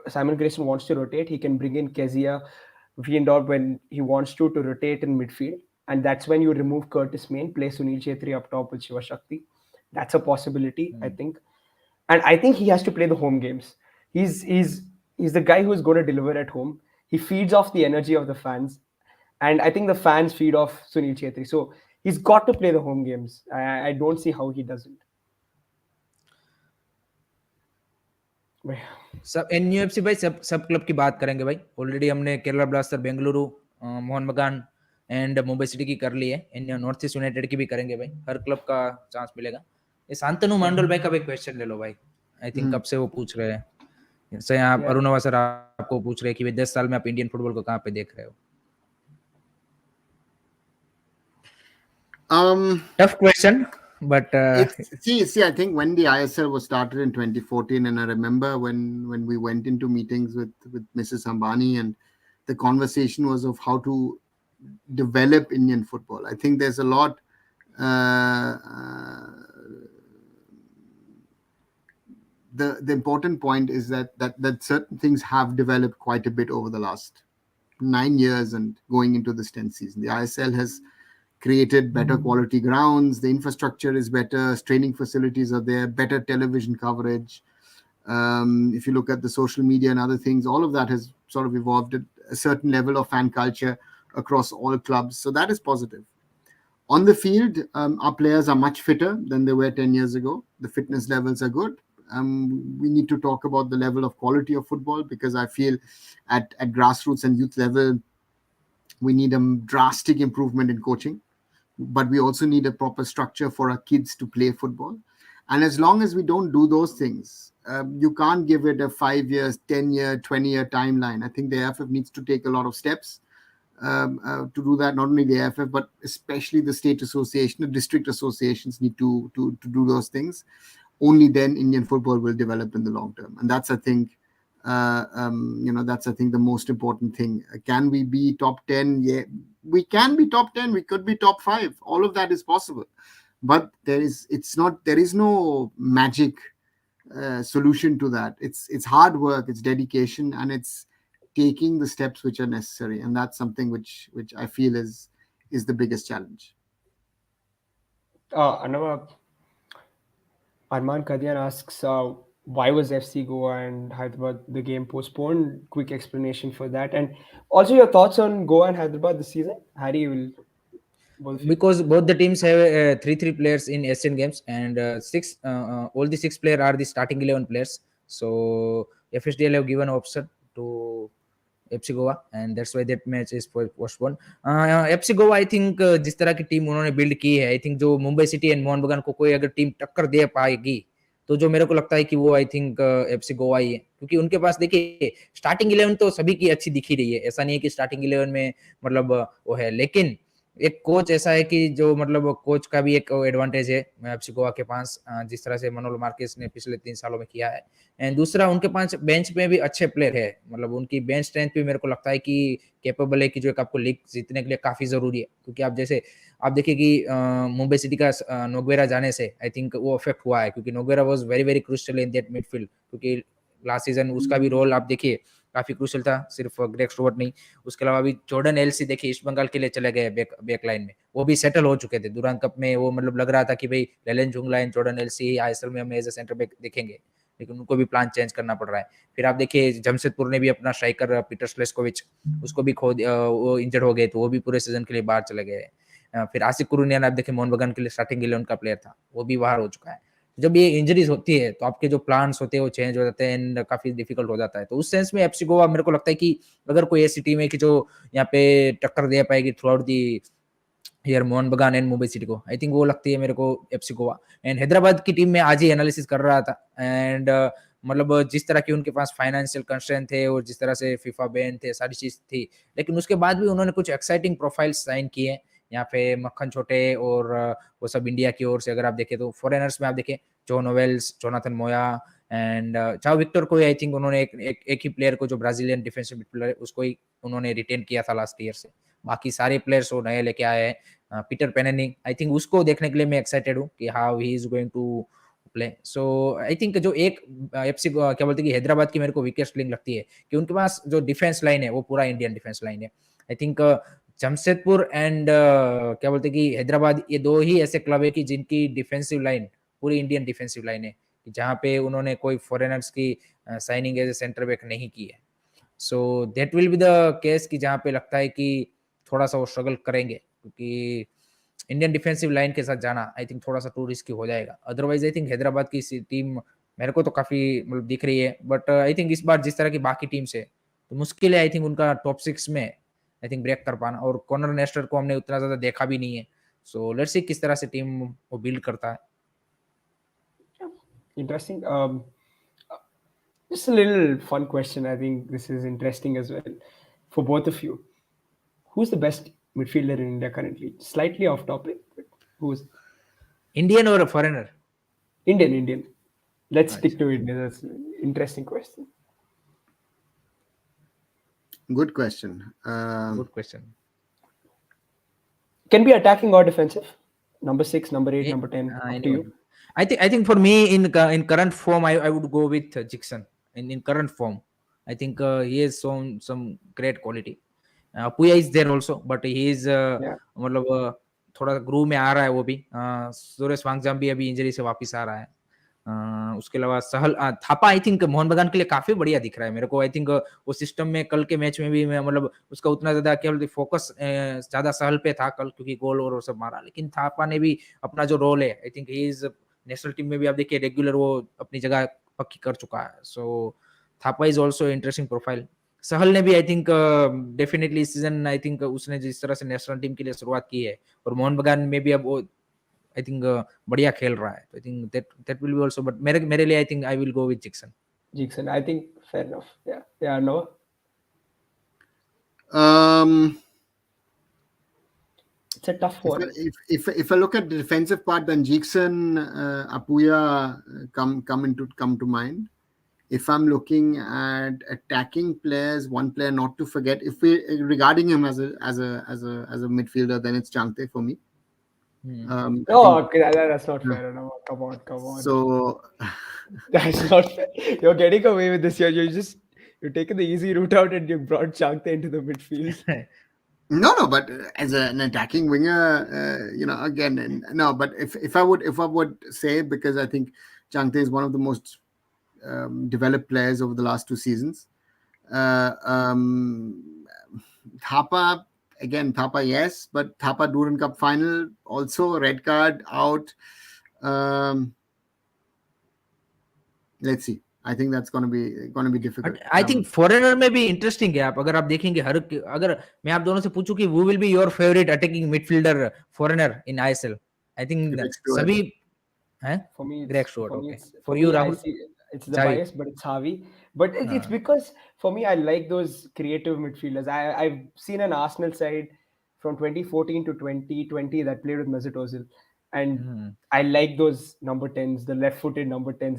A: Simon Grayson wants to rotate, he can bring in Kezia, Veendorp when he wants to rotate in midfield. And that's when you remove Curtis Main, play Sunil Chhetri up top with Shiva Shakti. That's a possibility, I think. And I think he has to play the home games. He's the guy who's going to deliver at home. He feeds off the energy of the fans, and I think the fans feed off Sunil Chhetri. So he's got to play the home games. I don't see how he doesn't. But
C: सब NUFC भाई सब club की बात करेंगे भाई. Already हमने Kerala blaster, Bengaluru, Mohan बगान and Mumbai city की कर ली है. इन नॉर्थ ईस्ट यूनाइटेड की भी करेंगे भाई. हर क्लब का चांस मिलेगा. ये शांतनु मंडल भाई का भी क्वेश्चन ले लो भाई. आई थिंक कब से वो पूछ रहे हैं. जैसे आप
A: Yeah.
C: अरुणवा सर आपको पूछ रहे हैं कि 10 साल में आप इंडियन फुटबॉल को कहाँ पे देख रहे हो. Tough question, but
B: See, I think when the ISL was started in 2014, and I remember when we went into meetings with Mrs. Ambani, and the conversation was of how to develop Indian football. I think there's a lot. The important point is that certain things have developed quite a bit over the last 9 years and going into this 10th season. The ISL has created better quality grounds, the infrastructure is better, training facilities are there, better television coverage. If you look at the social media and other things, all of that has sort of evolved at a certain level of fan culture across all clubs. So that is positive. On the field, our players are much fitter than they were 10 years ago. The fitness levels are good. We need to talk about the level of quality of football, because I feel at grassroots and youth level, we need a drastic improvement in coaching, but we also need a proper structure for our kids to play football. And as long as we don't do those things, you can't give it a 5 years, 10-year, 20-year timeline. I think the AFF needs to take a lot of steps to do that. Not only the AFF, but especially the state association, the district associations need to do those things. Only then Indian football will develop in the long term. And that's, I think, that's, I think, the most important thing. Can we be top 10? Yeah, we can be top 10. We could be top 5. All of that is possible. But there is no magic solution to that. It's hard work, it's dedication, and it's taking the steps which are necessary. And that's something which I feel is the biggest challenge.
A: Another Arman Kadian asks, why was FC Goa and Hyderabad the game postponed? Quick explanation for that, and also your thoughts on Goa and Hyderabad this season. Harry, will both of you?
C: Because both the teams have three players in Asian Games, and all the 6 players are the starting 11 players. So FSDL have given option to FC Goa, and that's why that match is postponed. FC Goa, I think जिस तरह की team उन्होंने build की है, I think जो Mumbai city and Mohan बगान को कोई अगर टीम टक्कर दे पाएगी, तो जो मेरे को लगता है कि वो आई थिंक एफसी गोवा ही है, क्योंकि उनके पास देखिए स्टार्टिंग 11 तो सभी की अच्छी दिख ही रही है, ऐसा नहीं है कि स्टार्टिंग 11 में मतलब वो है, लेकिन एक कोच ऐसा है कि जो मतलब कोच का भी एक एडवांटेज है एफसी गोवा के पास, जिस तरह से मनोल मार्केस ने पिछले 3 सालों में किया है, एंड दूसरा उनके पास बेंच में भी अच्छे प्लेयर है, मतलब उनकी बेंच स्ट्रेंथ भी मेरे को लगता है कि कैपेबल है कि जो एक आपको लीग जीतने के लिए काफी जरूरी है, क्योंकि आप देखिए कि मुंबई सिटी का नोगवेरा जाने से आई थिंक वो अफेक्ट हुआ है, क्योंकि Nogueira was very very crucial in that midfield, क्योंकि लास्ट सीजन उसका भी रोल आप देखिए काफी क्रूशियल था, सिर्फ ग्रेग स्टुअर्ट नहीं, उसके अलावा भी जॉर्डन एलसी देखिए ईस्ट बंगाल के लिए चले गए बैक लाइन में, वो भी सेटल हो चुके थे दुरान कप में, वो मतलब लग रहा था कि भाई लेलन Jungla and Jordan LC ISL में हमें एज ए सेंटर बैक देखेंगे, लेकिन उनको भी प्लान चेंज करना पड़ रहा है। फिर आप देखिए जमशेदपुर ने भी अपना स्ट्राइकर पीटर स्लेस्कोविच, उसको भी वो इंजर्ड हो गए, तो वो भी पूरे सीजन के लिए बाहर चले गए। फिर आसिफ कुरुनियान आप देखिए मोहन बगान के लिए स्टार्टिंग 11 का प्लेयर था, वो भी बाहर हो चुका है। जब ये इंजरीज होती है तो आपके जो प्लान्स होते हैं वो चेंज हो जाते हैं एंड काफी डिफिकल्ट हो जाता है, तो उस सेंस में एफसी गोवा मेरे को लगता है कि अगर कोई ऐसी टीम है कि जो यहाँ पे टक्कर दे पाएगी through out the year Mohan बगान एंड मुंबई सिटी को, आई थिंक वो लगती है मेरे को एफसी गोवा। एंड हैदराबाद की टीम में आज ही एनालिसिस कर रहा था, एंड मतलब जिस तरह की उनके पास फाइनेंशियल कंस्ट्रेंट थे और जिस तरह से फीफा बैन थे, सारी चीज थी, लेकिन उसके बाद भी उन्होंने कुछ एक्साइटिंग प्रोफाइल्स साइन किए यहाँ पे, मक्खन छोटे और वो सब इंडिया की ओर से। अगर आप देखें तो फॉरेनर्स में आप देखें जो नोवेल्स, Jonathan Moya and Chao Victor को आई थिंक उन्होंने एक ही प्लेयर को जो ब्राजीलियन डिफेंसिव मिडफील्डर है उसको ही उन्होंने रिटेन किया था लास्ट ईयर से, बाकी सारे प्लेयर्स वो नए लेके आए हैं। पीटर पेनेनी, आई थिंक उसको देखने के लिए मैं एक्साइटेड हूँ कि how he is going to play. So I think जो एक एफसी क्या बोलते हैं कि हैदराबाद की मेरे को वीकेस्ट लिंक लगती है कि उनके पास जो डिफेंस लाइन है वो पूरा इंडियन डिफेंस लाइन है। आई थिंक जमशेदपुर एंड क्या बोलते हैं कि हैदराबाद, ये दो ही ऐसे क्लब है कि जिनकी डिफेंसिव लाइन पूरी इंडियन डिफेंसिव लाइन है, जहाँ पे उन्होंने कोई फॉरेनर्स की signing as a centre back नहीं की है। So that will be the case कि जहाँ पे लगता है कि थोड़ा सा वो स्ट्रगल करेंगे, क्योंकि इंडियन डिफेंसिव लाइन के साथ जाना आई थिंक थोड़ा सा टू रिस्की हो जाएगा। अदरवाइज आई थिंक हैदराबाद की टीम मेरे को तो काफी मतलब दिख रही है, बट आई थिंक इस बार जिस तरह की बाकी टीम से तो मुश्किल है आई थिंक उनका टॉप 6 में आई थिंक ब्रेक कर पाना, और कॉर्नर नेस्टर को हमने उतना ज्यादा देखा भी नहीं है। सो लेट्स सी किस तरह से टीम वो बिल्ड करता है।
A: Interesting. Just a little fun question. I think this is interesting as well for both of you. Who's the best midfielder in India currently? Slightly off topic, but who's
C: Indian और foreigner?
A: Indian? Indian. Let's stick to India. That's an interesting question.
B: Good question.
C: Good question.
A: Can be attacking or defensive. Number 6, number 8, number 10. Up to
C: Anyone.
A: you.
C: I think for me in current form I would go with Jixon. In current form, I think he has shown some great quality. Puya is there also, but he is
A: Yeah.
C: मतलब थोड़ा groove में आ रहा है वो भी। सुरेश वांगजाम भी अभी injury से वापस आ रहा है। उसके अलावा सहल थापा आई थिंक मोहन बगान के लिए काफी बढ़िया दिख रहा है मेरे को। आई थिंक वो सिस्टम में कल के मैच में भी मैं मतलब उसका उतना ज्यादा केवल फोकस ज्यादा सहल पे था कल, क्योंकि गोल और वो सब मारा, लेकिन थापा ने भी अपना जो रोल है I think he is national team में भी आप देखिए रेगुलर वो अपनी जगह पक्की कर चुका है. So Thapa is also interesting profile. Sahal ने भी आई थिंक डेफिनेटली इस सीजन आई थिंक उसने जिस तरह से नेशनल टीम के लिए शुरुआत की है और मोहन बगान में भी अब वो आई थिंक बढ़िया खेल रहा है. I think that will be also, but मेरे मेरे लिए I think I will go with Jeakson.
A: Jackson, I think fair enough. Yeah, yeah, no. It's a tough one.
B: If I look at the defensive part, then Jackson, Apuya come to mind. If I'm looking at attacking players, one player not to forget, if we regarding him as a midfielder, then it's Changte for me.
A: No, okay, that's not fair. No, come on.
B: So
A: That's not fair. You're getting away with this. You're taking the easy route out and you brought Changte into the midfield.
B: no, but as an attacking winger, again, no. But if I would say, because I think Changte is one of the most developed players over the last 2 seasons. Thapa, again, Thapa, yes, but Thapa Duran Cup final, also red card out. Let's see. I think that's going to be difficult.
C: I think foreigner में भी interesting है. आप अगर आप देखेंगे अगर मैं आप दोनों से पूछूं कि वो will be your favourite attacking midfielder foreigner in ISL, I think सभी हैं.
A: For me,
C: Greg Stewart,
A: for me,
C: okay.
A: it's,
C: For
A: for
C: you,
A: me, I
C: Rahul?
A: see it's the
C: Xavi.
A: bias, but it's Xavi. But it's because for me, I like those creative midfielders. I've seen an Arsenal side from 2014 to 2020 that played with Mesut Ozil, and I like those number 10s. The left-footed number 10s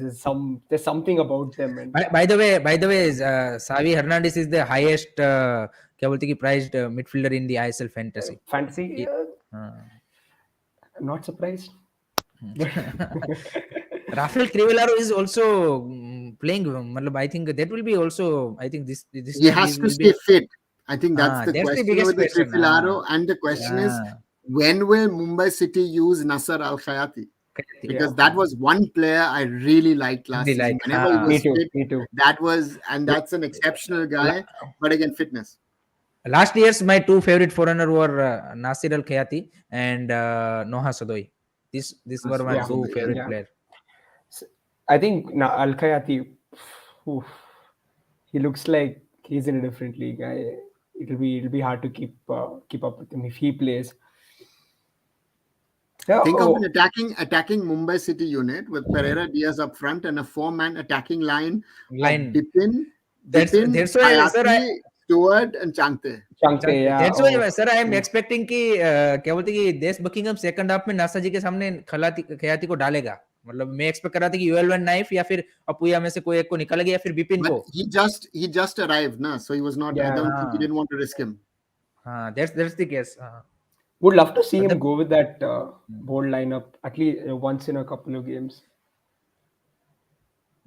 A: there's something about them. And
C: by the way, Xavi Hernandez is the highest क्या बोलते हैं कि prized midfielder in the ISL fantasy.
A: fantasy, I'm not surprised.
C: Rafael Crivellaro is also playing. I think that will be also. I think this
B: he has to stay fit. I think that's the
C: that's
B: question
C: the biggest
B: with the
C: question.
B: Crivellaro, and the question is, when will Mumbai City use Nasser Al Khayyati? Because that was one player I really liked last season. Whenever he was fit,
A: me too.
B: That's an exceptional guy. But again, fitness.
C: Last year's my two favorite foreigner were Nasir Al Khayyati and Noha Sadoi. These were my two favorite players.
A: I think Al Khayyati, he looks like he's in a different league. It'll be hard to keep up with him if he plays. Yeah,
B: Think of an attacking Mumbai City unit with Pereira Diaz up front and a 4-man attacking line. Bipin,
C: that's why,
B: Khayyati, Stewart and Changte.
A: Yeah.
C: That's why, sir, I am expecting कि क्या बोलते हैं कि देश Buckingham second half में NASA जी के सामने खयाती को डालेगा. मतलब मैं एक्सपेक्ट कर रहा था कि यूएल वन नाइफ या फिर अपुया में से कोई एक को निकालेगा या फिर बिपिन को.
B: He just arrived, na, so he was not. I don't think he didn't want to risk him.
C: That's the case.
A: Would love to see him go with that bold lineup at least once in a couple of games.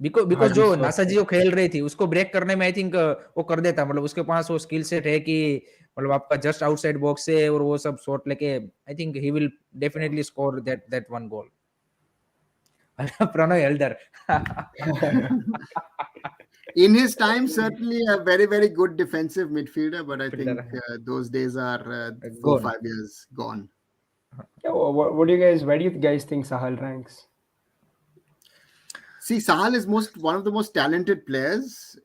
C: Because जो NASA जी जो खेल रही थी उसको break करने में आई think वो कर देता. मतलब उसके पास वो स्किल सेट है कि मतलब आपका जस्ट आउटसाइड बॉक्स से और वो सब शॉट लेके I think he will definitely score that one goal. Pranoy Elder.
B: In his time, certainly a very, very good defensive midfielder, but I think those days are 4 or 5 years gone.
A: Yeah, where do you guys think Sahal ranks?
B: See, Sahal is one of the most talented players,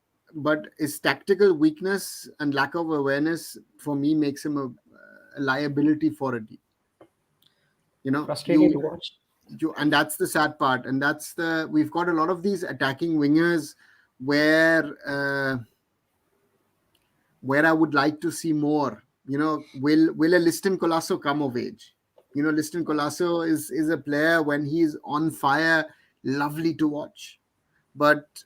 B: but his tactical weakness and lack of awareness for me makes him a liability for a team.
A: Frustrating to watch.
B: And that's the sad part, and we've got a lot of these attacking wingers where I would like to see more. Will a Liston Colasso come of age? Liston Colasso is a player when he's on fire, lovely to watch, but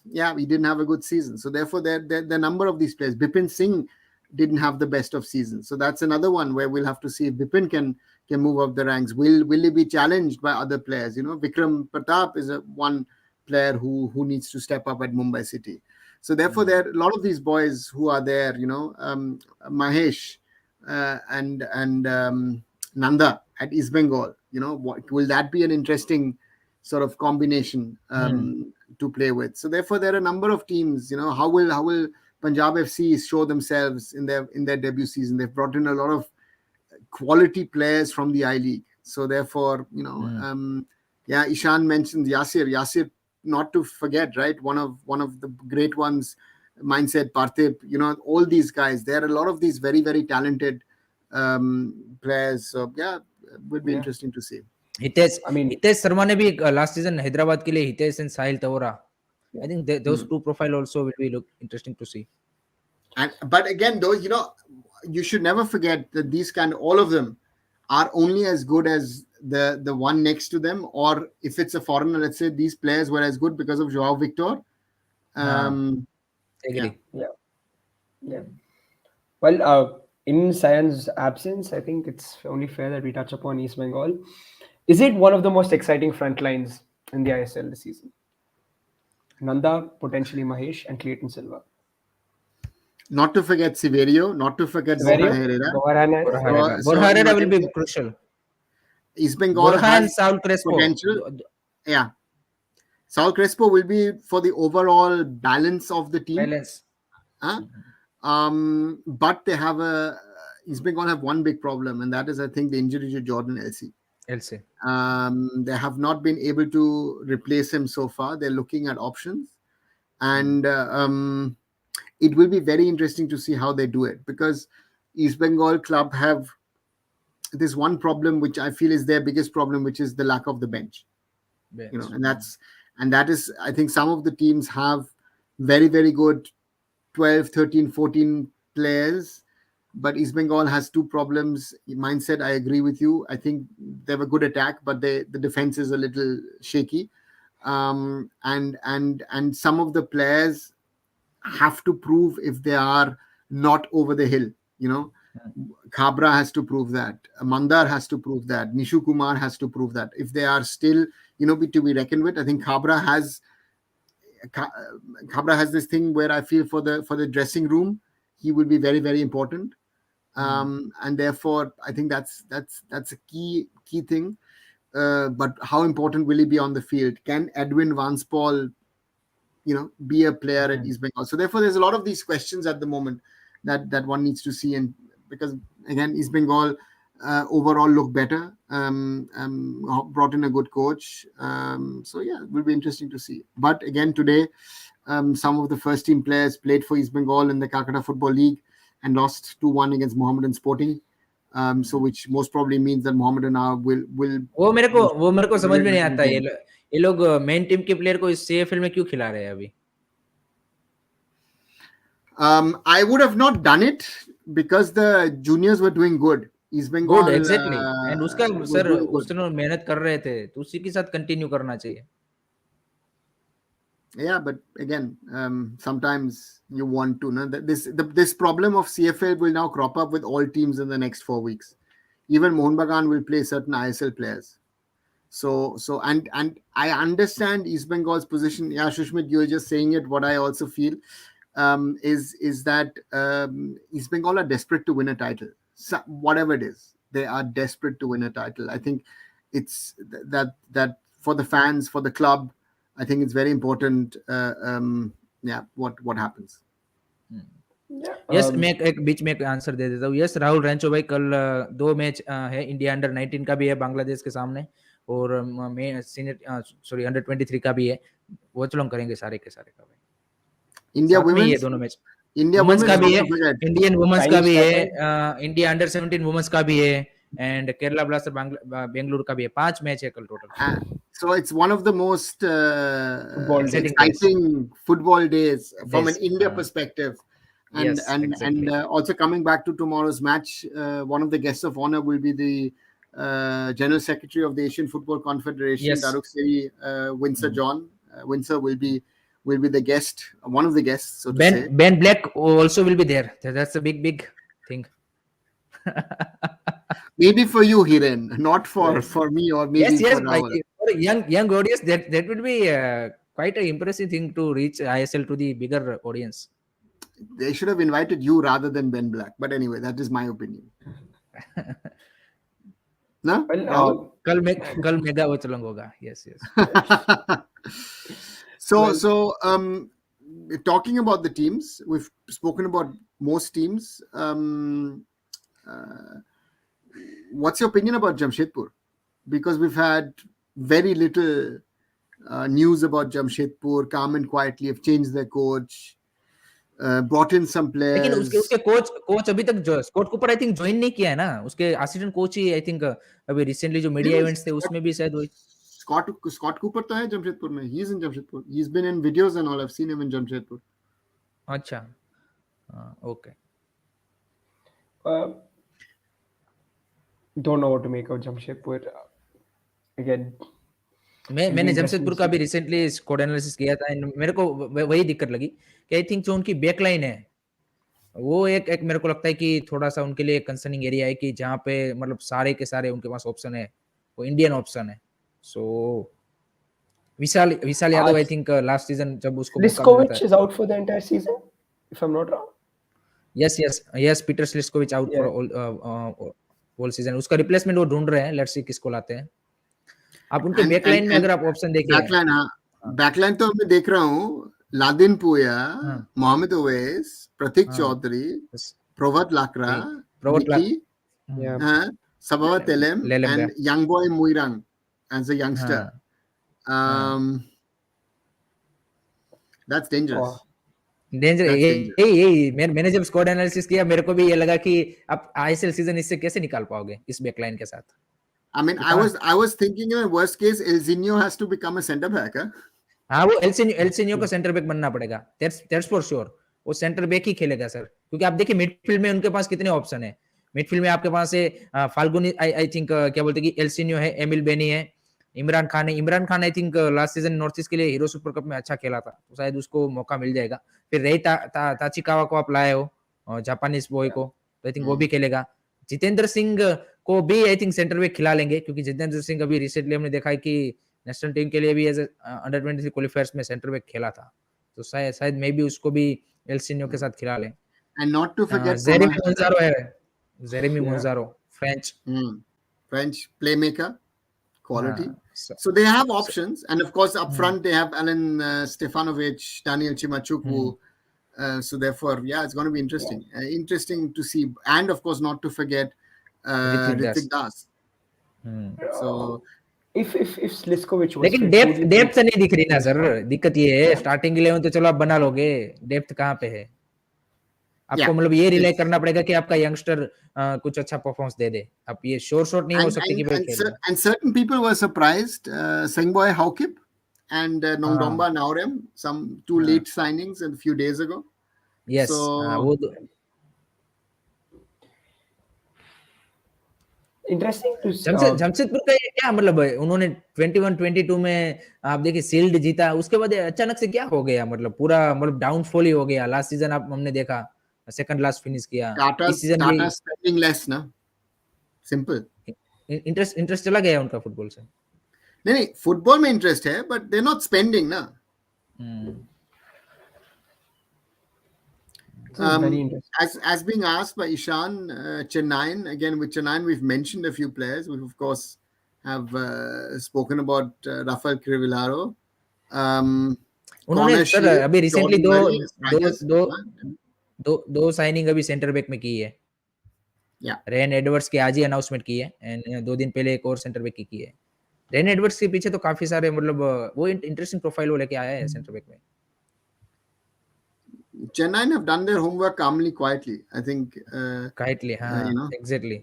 B: yeah, he didn't have a good season. So therefore, the number of these players, Bipin Singh didn't have the best of seasons. So that's another one where we'll have to see if Bipin can move up the ranks. Will he be challenged by other players? Vikram Pratap is one player who needs to step up at Mumbai City. So therefore, there are a lot of these boys who are there. Mahesh and Nanda at East Bengal. Will that be an interesting sort of combination to play with? So therefore, there are a number of teams. How will Punjab FC show themselves in their debut season? They've brought in a lot of quality players from the I League. So therefore, Yeah, Ishan mentions Yasir. Yasir, not to forget, right? One of the great ones, Mindset, Partip. All these guys. There are a lot of these very very talented players. So yeah, it would be
A: Yeah.
B: interesting to see.
C: Hitesh
A: I mean,
C: Hitesh Sharma ने भी last season Hyderabad के लिए Hitesh and Sahil Tavora
A: yeah.
C: I think those two profile also will be look interesting to see.
B: But again, though, you should never forget that all of them are only as good as the one next to them, or if it's a foreigner, let's say these players were as good because of Joao Victor.
C: हाँ,
B: Yeah.
C: agree.
A: Yeah. Yeah. Well, in Sayan's absence, I think it's only fair that we touch upon East Bengal. Is it one of the most exciting front lines in the ISL this season? Nanda, potentially Mahesh, and Clayton Silva.
B: Not to forget Severio, not to forget Borja
A: Severio,
B: Herrera.
A: Borja
C: Borja
A: Herrera.
C: Herrera,
B: So,
C: Borja Herrera will
B: I
C: be
B: think
C: crucial.
B: East Bengal
C: Borja and
B: has
C: Saul Crespo.
B: potential. Yeah. Saul Crespo will be for the overall balance of the team.
C: Balance.
B: Huh? But they have East Bengal have one big problem, and that is, I think, the injury to Jordan LC.
C: LC.
B: They have not been able to replace him so far. They're looking at options, and it will be very interesting to see how they do it, because East Bengal club have this one problem, which I feel is their biggest problem, which is the lack of the bench.
C: Bench.
B: And that is, I think some of the teams have very very good 12, 13, 14 players, but East Bengal has two problems. Mindset, I agree with you. I think they have a good attack, but the defense is a little shaky. And some of the players have to prove if they are not over the hill. Khabra has to prove that. Mandar has to prove that. Nishu Kumar has to prove that. If they are still, to be reckoned with, I think Khabra has this thing where I feel for the dressing room, he will be very very important. And therefore I think that's a key thing. But how important will he be on the field? Can Edwin Vanspal be a player at East Bengal? So therefore there's a lot of these questions at the moment that one needs to see, and because again East Bengal overall look better, brought in a good coach, so yeah, it will be interesting to see. But again today, some of the first team players played for East Bengal in the Calcutta Football League and lost 2-1 against Mohammedan Sporting, so which most probably means that Mohammedan now will
C: वो मेरे को समझ में नहीं आता है ये लोग मेन टीम के प्लेयर को इस CFL में क्यों खिला रहे हैं अभी.
B: I would have not done it because the juniors were doing good. East Bengal,
C: Good, exactly. And उसका
B: was
C: सर
B: doing good.
C: उसने मेहनत कर रहे थे तो उसी के साथ कंटिन्यू करना चाहिए.
B: Yeah, but again, sometimes you want to. No? This problem of CFL will now crop up with all teams in the next 4 weeks. Even Mohun Bagan will play certain ISL players. So and I understand East Bengal's position. Yeah, Shushmit, you were just saying it. What I also feel is that East Bengal are desperate to win a title. So, whatever it is, they are desperate to win a title. I think it's that for the fans, for the club, I think it's very important. What happens.
C: Yes मैं एक बीच में एक answer दे देता हूँ. Yes Rahul Rancho भाई, कल 2 match है. India under 19 का भी है बांग्लादेश के सामने, और सीनियर अंडर 23 का भी है. वो चलो हम करेंगे सारे के सारे का भाई.
B: इंडिया
C: वुमेन्स दोनों मैच.
B: इंडिया
C: वुमेन्स का भी है, इंडियन वुमेन्स का भी है, इंडिया अंडर 17 वुमेन्स का भी है, एंड केरला ब्लास्टर बेंगलुरु का भी है. 5 मैच है कल total.
B: So it's one of the most exciting football days from an India perspective. And
C: yes, exactly.
B: and also coming back to tomorrow's match, one of the guests of honor will be the General Secretary of the Asian Football Confederation,
C: Yes.
B: Daruk Seri Windsor John. Windsor will be the guest, one of the guests, so to say.
C: Ben Black also will be there. That's a big thing.
B: Maybe for you, Hiren, not for me, or maybe
C: yes,
B: for Rahul.
C: for young audience, that would be quite an impressive thing to reach ISL to the bigger audience.
B: They should have invited you rather than Ben Black. But anyway, that is my opinion. No?
A: Well,
C: कल mega वो चलंग होगा. Yes.
B: So talking about the teams, we've spoken about most teams. What's your opinion about Jamshedpur? Because we've had very little news about Jamshedpur. Calm and quietly have changed their coach, brought in some
C: लेकिन उसके
B: players.
C: उसके coach अभी तक जो Scott Cooper I think join नहीं किया है ना, उसके असिस्टेंट कोच ही आई थिंक अभी रिसेंटली जो मीडिया
B: नहीं,
C: इवेंट्स थे उसमें भी शायद वही
B: Scott Cooper तो है जमशेदपुर में. He is in Jamshedpur. He's been in videos and all. I've seen him in Jamshedpur.
C: अच्छा okay
A: Don't know what to make of Jamshedpur. Again, it'll be
C: मैंने
A: interesting
C: जमशेदपुर
A: to
C: का
A: see.
C: भी recently squad analysis किया था and मेरे को वही दिक्कत लगी कि आई थिंक जो उनकी बैकलाइन है वो एक मेरे को लगता है कि थोड़ा सा उनके लिए कंसर्निंग एरिया है कि जहाँ पे मतलब सारे के सारे उनके पास ऑप्शन है, वो इंडियन ऑप्शन है. So Vishal Yadav I think last season जब उसको मौका मिला था.
A: Liskovic is out for the entire season, if I'm not wrong.
C: Yes Peter Sliskovic out for all season. उसका रिप्लेसमेंट वो ढूंढ रहे हैं, लेट्स सी किसको लाते हैं. आप उनके बैकलाइन में अगर आप ऑप्शन देखिए
B: बैकलाइन, हाँ बैकलाइन तो मैं देख रहा हूँ. Laldinpuia, Mohammed Owais, Prateek Chaudhary, Prabhat Lakra, Niki, Sabawa Telem, and young boy Muirang as a youngster. That's dangerous.
C: Danger. यही मैंने जब स्क्वाड एनालिसिस किया मेरे को भी ये लगा कि आप आईएसएल सीजन इससे कैसे निकाल पाओगे इस बैकलाइन के साथ.
B: I mean, I was thinking in the worst case, Elzinho has to become a centre back.
C: हाँ वो एल्सिनियो का सेंटर बैक बनना पड़ेगा. That's for sure. वो सेंटर बैक ही खेलेगा सर, क्योंकि आप देखिए मिडफील्ड में उनके पास कितने ऑप्शन है. मिडफील्ड में आपके पास है फाल्गुनी, आई थिंक क्या बोलते हैं कि एल्सिनियो है, एमिल बेनी है, इमरान खान आई think last season north east के लिए हीरो सुपर कप में अच्छा खेला था, तो शायद उसको मौका मिल जाएगा. फिर रही ताचिकावा को आप लाए हो जापानीज बॉय को, तो आई थिंक वो भी खेलेगा. जितेंद्र सिंह को भी आई थिंक सेंटर बैक खिला लेंगे, क्योंकि जितेंद्र सिंह अभी रिसेंटली हमने देखा है कि नेशनल टीम के लिए भी एज अंडर 23 क्वालिफायर्स में सेंटर बैक खेला था, तो शायद मे भी उसको भी एल्सिनियो के साथ खिला लें.
B: And not to forget
C: Jeremy Manzorro,
B: French playmaker quality. So they have options, and of course up front they have Alan Stefanovic, Daniel Chimachukwu. So therefore, yeah, it's going to be interesting. Interesting to see, and of course not to forget Ritik Das. So
A: if Sliskovic was
C: लेकिन depth नहीं दिख रही ना sir. दिक्कत ये है, starting 11 तो चलो आप बना लोगे, डेप्थ कहाँ पे है. आपको मतलब ये रिलाई करना पड़ेगा कि आपका यंगस्टर कुछ अच्छा परफॉर्मेंस दे दे. आप ये शॉर्ट नहीं हो सकते कि भाई खेलो.
B: And certain people were surprised, Sengboy Haukip and Nongdomba Naurem, some two late signings a few days ago.
C: Yes.
B: So
A: interesting to
C: Jamshedpur का ये क्या मतलब है, उन्होंने 21-22 में आप देखिए शील्ड जीता, उसके बाद अचानक से क्या हो गया, मतलब पूरा मतलब डाउनफॉल ही हो गया. लास्ट सीजन आप हमने देखा सेकंड लास्ट फिनिश किया. इस सीजन भी
B: spending less ना, सिंपल.
C: इंटरेस्ट चला गया उनका फुटबॉल से.
B: नहीं फुटबॉल में इंटरेस्ट है, बट दे नॉट स्पेंडिंग ना. As being asked by Ishan, Chennai, again with Chennai we've mentioned a few players. We of course have spoken about Rafael Crivellaro.
C: उन्होंने sir अभी रिसेंटली दो signing अभी centre back में की है. Rain Edwards की आज ही अनाउंसमेंट की है, एंड 2 दिन पहले एक और सेंटर बैक की है. रेन एडवर्ड्स के पीछे तो काफी सारे मतलब वो इंटरेस्टिंग प्रोफाइल वो लेके आया है सेंटर बैक में.
B: Chennai have done their homework calmly, quietly. I think.
C: Quietly, exactly.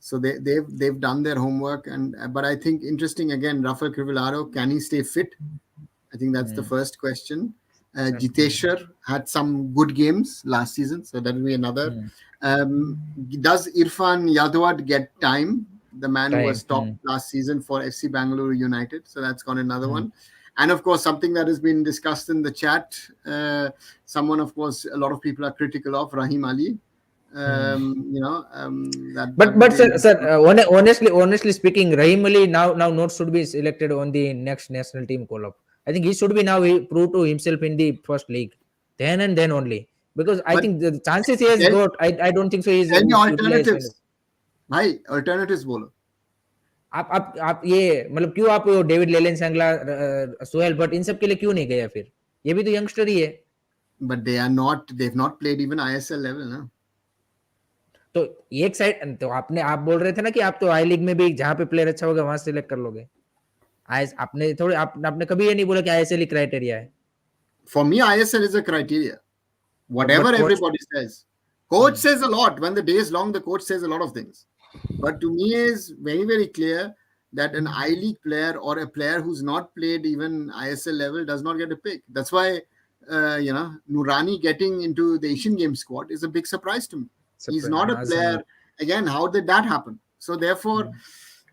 B: So they've done their homework, but I think interesting again. Rafael Crivellaro, can he stay fit? I think that's the first question. Jiteshwar had some good games last season, so that will be another. Does Irfan Yadwad get time? The man who was top last season for FC Bangalore United, so that's gone another one. And of course, something that has been discussed in the chat, someone, of course, a lot of people are critical of Rahim Ali.
C: But sir, honestly speaking, Rahim Ali now not should be selected on the next national team call-up. I think he should be now prove to himself in the first league, then and then only, because I think the chances he has got, I don't think so. He's
B: any alternatives? Bhai, alternatives bolo.
C: आप ये मतलब क्यों आप David लेलेन, सांगला, सोहेल भट्ट इन सब के लिए क्यों नहीं गया फिर? ये भी तो यंगस्टर ही है.
B: But they've not played even ISL level ना.
C: तो एक साइड तो आप बोल रहे थे ना कि आप तो आई लीग में भी जहाँ पे प्लेयर अच्छा होगा वहां सेलेक्ट कर लोगे. आपने थोड़ी आपने कभी ये नहीं बोला कि आईएसएल ही क्राइटेरिया है.
B: For me, ISL is a criteria.
C: But
B: Whatever
C: coach.
B: everybody says. Coach says a lot. When the day is long, the coach says a lot of things. But to me, is very, very clear that an I League player or a player who's not played even ISL level does not get a pick. That's why, Nurani getting into the Asian Games squad is a big surprise to me. He's not a player. Again, how did that happen? So therefore,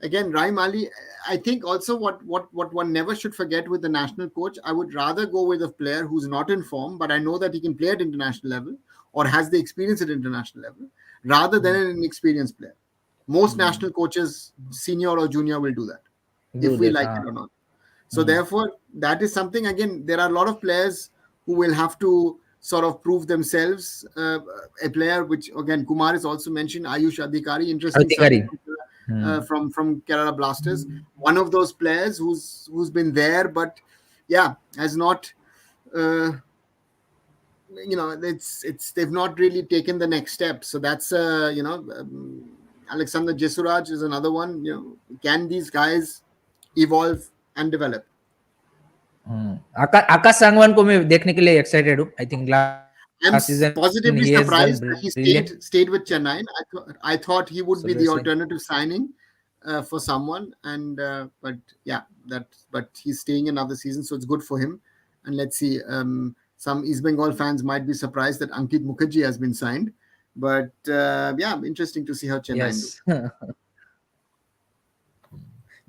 B: again, Raim Ali, I think also what one never should forget with the national coach, I would rather go with a player who's not in form, but I know that he can play at international level or has the experience at international level, rather than an inexperienced player. Most national coaches, senior or junior, will do that if we like it or not. So therefore, that is something, again, there are a lot of players who will have to sort of prove themselves. A player which, again, Kumar is also mentioned, Ayush Adhikari, interesting signing from Kerala Blasters. One of those players who's been there, but yeah, has not, they've not really taken the next step. So that's Alexander Jesuraj is another one. Can these guys evolve and develop?
C: आकाश सांगवान को मैं देखने के लिए excited हूँ. I think
B: I'm
C: last season
B: positively
C: he has done
B: surprised that he
C: brilliant.
B: stayed with Chennai. I thought he would be the alternative signing for someone, and but yeah, but he's staying another season, so it's good for him. And let's see. Some East Bengal fans might be surprised that Ankit Mukherjee has been signed, but yeah, interesting to see how Chennai do.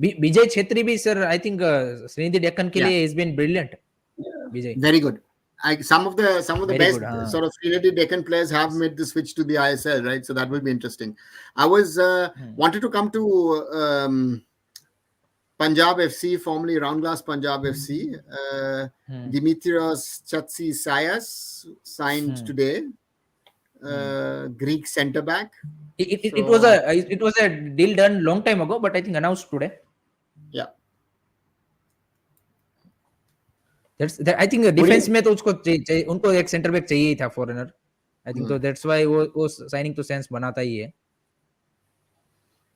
C: Vijay Chhetri भी sir I think Srinidhi Deccan के लिए has been brilliant. Vijay
B: very good. Some of the
C: Very
B: best
C: good,
B: sort of Trinity Deccan players have made the switch to the ISL, right? So that will be interesting. I was wanted to come to Punjab FC, formerly Roundglass Punjab FC. Dimitrios Chatsisayas signed today. Greek centre back.
C: It was a deal done long time ago, but I think announced today.
B: Yeah.
C: I think defence में तो उसको उनको एक centre back चाहिए ही था foreigner. I think तो that's why वो signing तो सेंस बनाता ही है.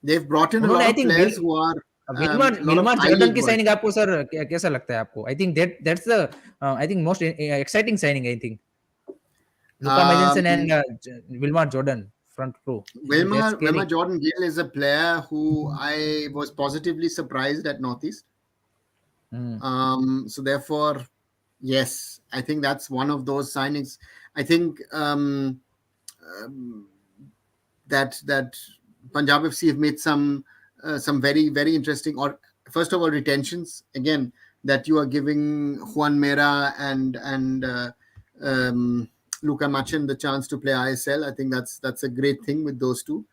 B: They've brought in a lot of players who are
C: Wilmar Jordan की साइनिंग आपको सर कैसा लगता है आपको? I think that's the I think most exciting signing. I think Luka Majensen and Wilmar Jordan front row.
B: Wilmar Jordan Gill is a player who I was positively surprised at Northeast. So therefore, yes, I think that's one of those signings. I think that Punjab FC have made some very, very interesting, or first of all, retentions. Again, that you are giving Juan Mera and Luka Machin the chance to play ISL. I think that's a great thing with those two.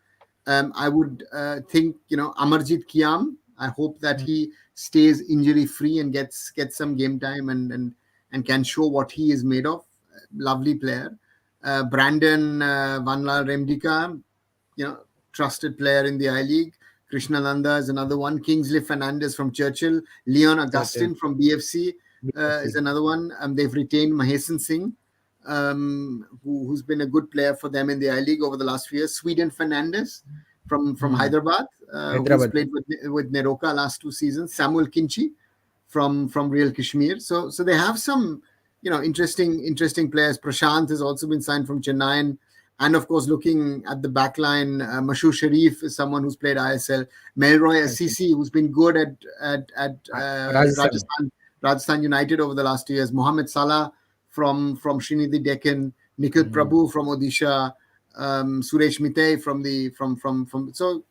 B: I would think, Amarjit Kiam, I hope that he stays injury free and gets some game time and can show what he is made of. Lovely player. Brandon Vanla Remdika, trusted player in the I League. Krishnananda is another one. Kingsley Fernandez from Churchill. Leon Augustine from BFC is another one. They've retained Mahesan Singh, who's been a good player for them in the I League over the last few years. Sweden Fernandez from Hyderabad, who's played with Neroka last 2 seasons. Samuel Kinchi from Real Kashmir. So they have some interesting players. Prashant has also been signed from Chennai. And of course, looking at the back line, Mashoor Sharif is someone who's played ISL. Melroy Assisi, who's been good at Rajasthan United over the last 2 years. Mohamed Salah from Srinidhi Deccan. Nikhil Prabhu from Odisha. Suresh Mitay from so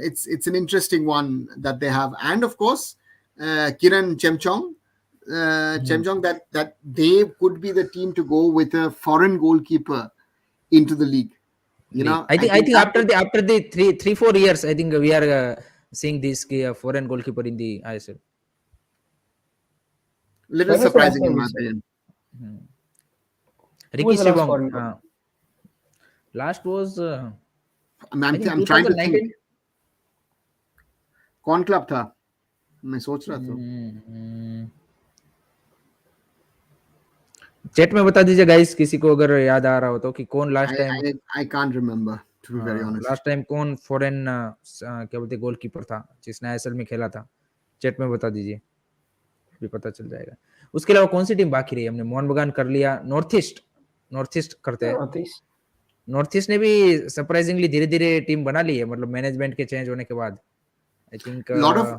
B: it's an interesting one that they have. And of course, Kiran Chemchong. Chemchong, that they could be the team to go with a foreign goalkeeper into the league.
C: I think after the 3-4 years, I think we are seeing this foreign goalkeeper in the ISL.
B: Little surprising in my opinion.
C: Ricky Sibong. Last was
B: I'm trying to think. कौन club था? मैं सोच रहा था.
C: Chat में बता दीजिए guys, किसी को अगर याद आ रहा हो तो, कि कौन last time.
B: I can't remember, to be very honest.
C: Last time कौन फॉरेन क्या बोलते गोलकीपर था जिसने आईएसएल में खेला था? चैट में बता दीजिए, भी पता चल जाएगा। उसके अलावा कौन सी टीम बाकी रही? हमने मोहन बगान कर लिया, नॉर्थ ईस्ट करते हैं।
A: Northeast.
C: नॉर्थ ईस्ट ने भी सरप्राइजिंगली धीरे धीरे टीम बना ली है, मतलब मैनेजमेंट के चेंज होने के बाद। I think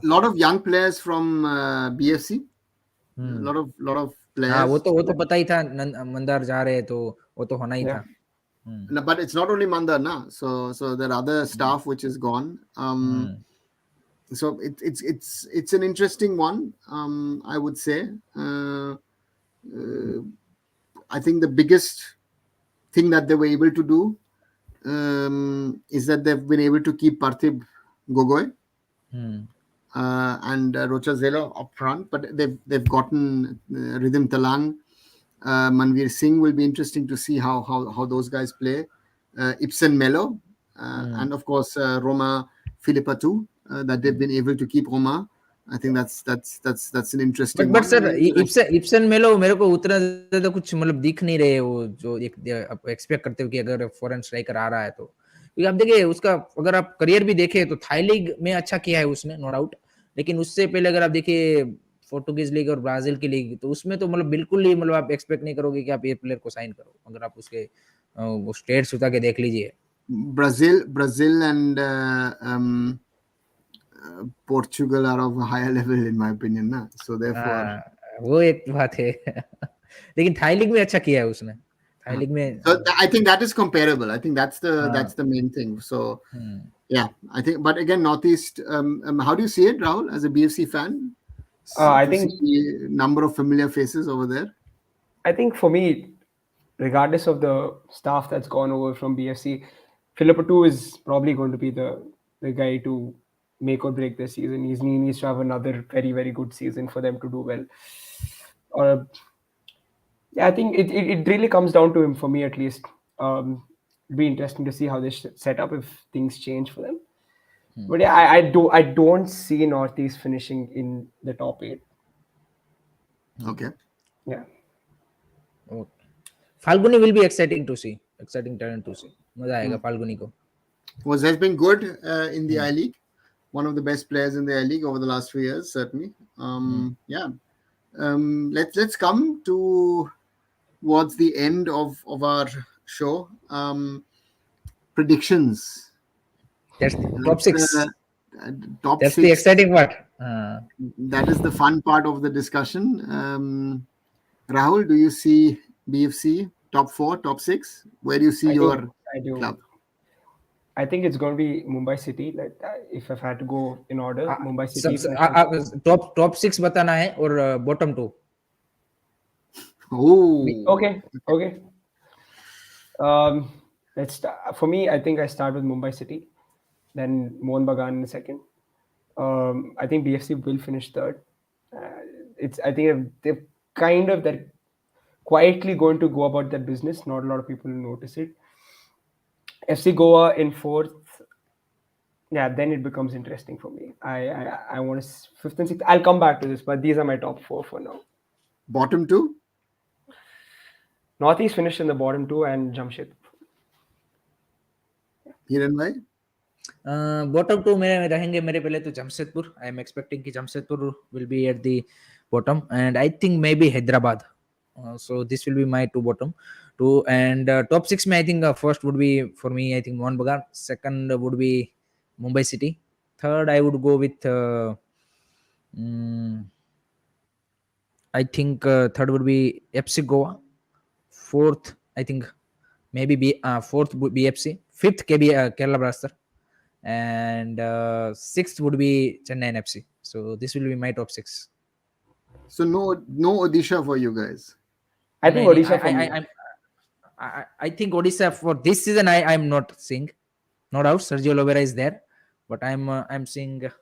B: lot of young players from BFC. Lot of
C: हाँ,
B: players.
C: वो तो पता ही था, मंदार जा रहे हैं तो वो तो होना ही
A: Yeah.
C: था।
B: No, but it's not only Mandar, na. So there are other staff which is gone. So it's an interesting one. I would say. I think the biggest thing that they were able to do is that they've been able to keep Parthib Gogoi and Rocha Zelo up front, but they've gotten Rhythm Talang, Manveer Singh. Will be interesting to see how those guys play. Ibsen Melo, and of course Roma Philippa too. That they've been able to keep Roma. I think that's an interesting
C: but
B: one.
C: Sir Ibsen मेलो मेरे को उतना ज्यादा कुछ मतलब दिख नहीं रहे वो, जो एक आप एक्सपेक्ट करते हो कि अगर फॉरेन स्ट्राइकर आ रहा है तो। क्योंकि आप देखिए उसका, अगर आप करियर भी देखें तो थाई लीग में अच्छा किया है उसने, नो डाउट, लेकिन उससे पहले अगर आप देखिए पोर्टुगीज लीग और ब्राजील की लीग, तो उसमें तो मतलब बिल्कुल ही मतलब आप एक्सपेक्ट नहीं करोगे कि आप ये प्लेयर को साइन करो। अगर आप उसके वो स्टेट्स उठा के देख लीजिए।
B: Brazil and Portugal are of a higher level in my opinion, na. So therefore,
C: वो एक बात है। लेकिन थाई लीग में अच्छा किया है उसने, थाई लीग में।
B: so I think that is comparable. I think that's the main thing. So yeah, I think. But again, Northeast. How do you see it, Rahul, as a BFC fan?
A: I
B: To
A: think
B: see number of familiar faces over there.
A: I think for me, regardless of the staff that's gone over from BFC, Philippa 2 is probably going to be the guy to make or break this season. He needs to have another very, very good season for them to do well. Yeah, I think it really comes down to him for me at least. It'll be interesting to see how they set up if things change for them. But yeah, I don't see Northeast finishing in the top 8.
B: Okay.
A: Yeah.
C: Falguni will be exciting to see, exciting talent to see. मजा आएगा फाल्गुनी को।
B: Has been good in the I League. One of the best players in the I League over the last few years, certainly. Yeah. Let's come towards the end of our show. Predictions.
C: That's top 6.
B: Top
C: That's
B: 6.
C: the exciting part.
B: That is the fun part of the discussion. Rahul, do you see BFC top 4, top 6? Where do you see your club?
A: I think it's going to be Mumbai City. Like if I've had to go in order, Mumbai City.
C: top 6 बताना है और bottom 2.
B: Oh.
A: Okay. Let's start. For me, I think I start with Mumbai City, then Mohun Bagan in second. I think BFC will finish third. I think they're quietly going to go about their business. Not a lot of people will notice it. FC Goa in fourth. Yeah, then it becomes interesting for me. I want to fifth and sixth. I'll come back to this, but these are my top 4 for now.
B: Bottom 2?
A: Northeast finished in the bottom 2 and Jamshedpur.
B: Hiran bhai?
C: Bottom 2 में रहेंगे मेरे पहले तो Jamshedpur. I am expecting कि Jamshedpur will be at the bottom, and I think maybe Hyderabad. So this will be my 2 bottom 2, and top 6 में I think first would be for me, I think Mohun Bagan. Second would be Mumbai City. Third I would go with I think third would be FC Goa. Fourth I think maybe fourth would be BFC. Fifth Kerala Blaster. And sixth would be Chennai FC. So this will be my top 6.
B: So no Odisha for you guys.
A: I think Odisha for me.
C: I think Odisha for this season I'm not seeing. No doubt Sergio Lovera is there, but I'm seeing this.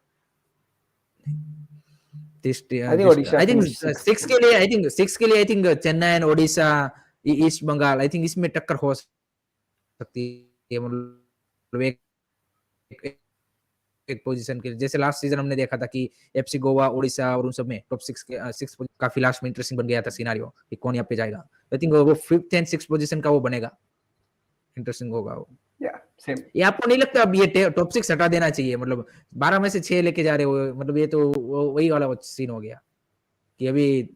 A: I think Odisha.
C: I think 6 के लिए I think Chennai and Odisha, East Bengal, I think इसमें टक्कर हो सकती है. मतलब एक position के, जैसे लास्ट सीजन हमने देखा था कि एफसी गोवा, ओडिशा और उन सब में टॉप 6 काफी लास्ट में इंटरेस्टिंग बन गया था सिनेरियो कि कौन यहाँ पे जाएगा. आई थिंक वो 5th and 6th पोजीशन का वो बनेगा, इंटरेस्टिंग होगा वो.
A: Yeah, Same.
C: ये आपको नहीं लगता अब ये टॉप 6 हटा देना चाहिए? मतलब 12 में से 6 लेके जा रहे हो, मतलब ये तो वही वाला सीन हो गया कि अभी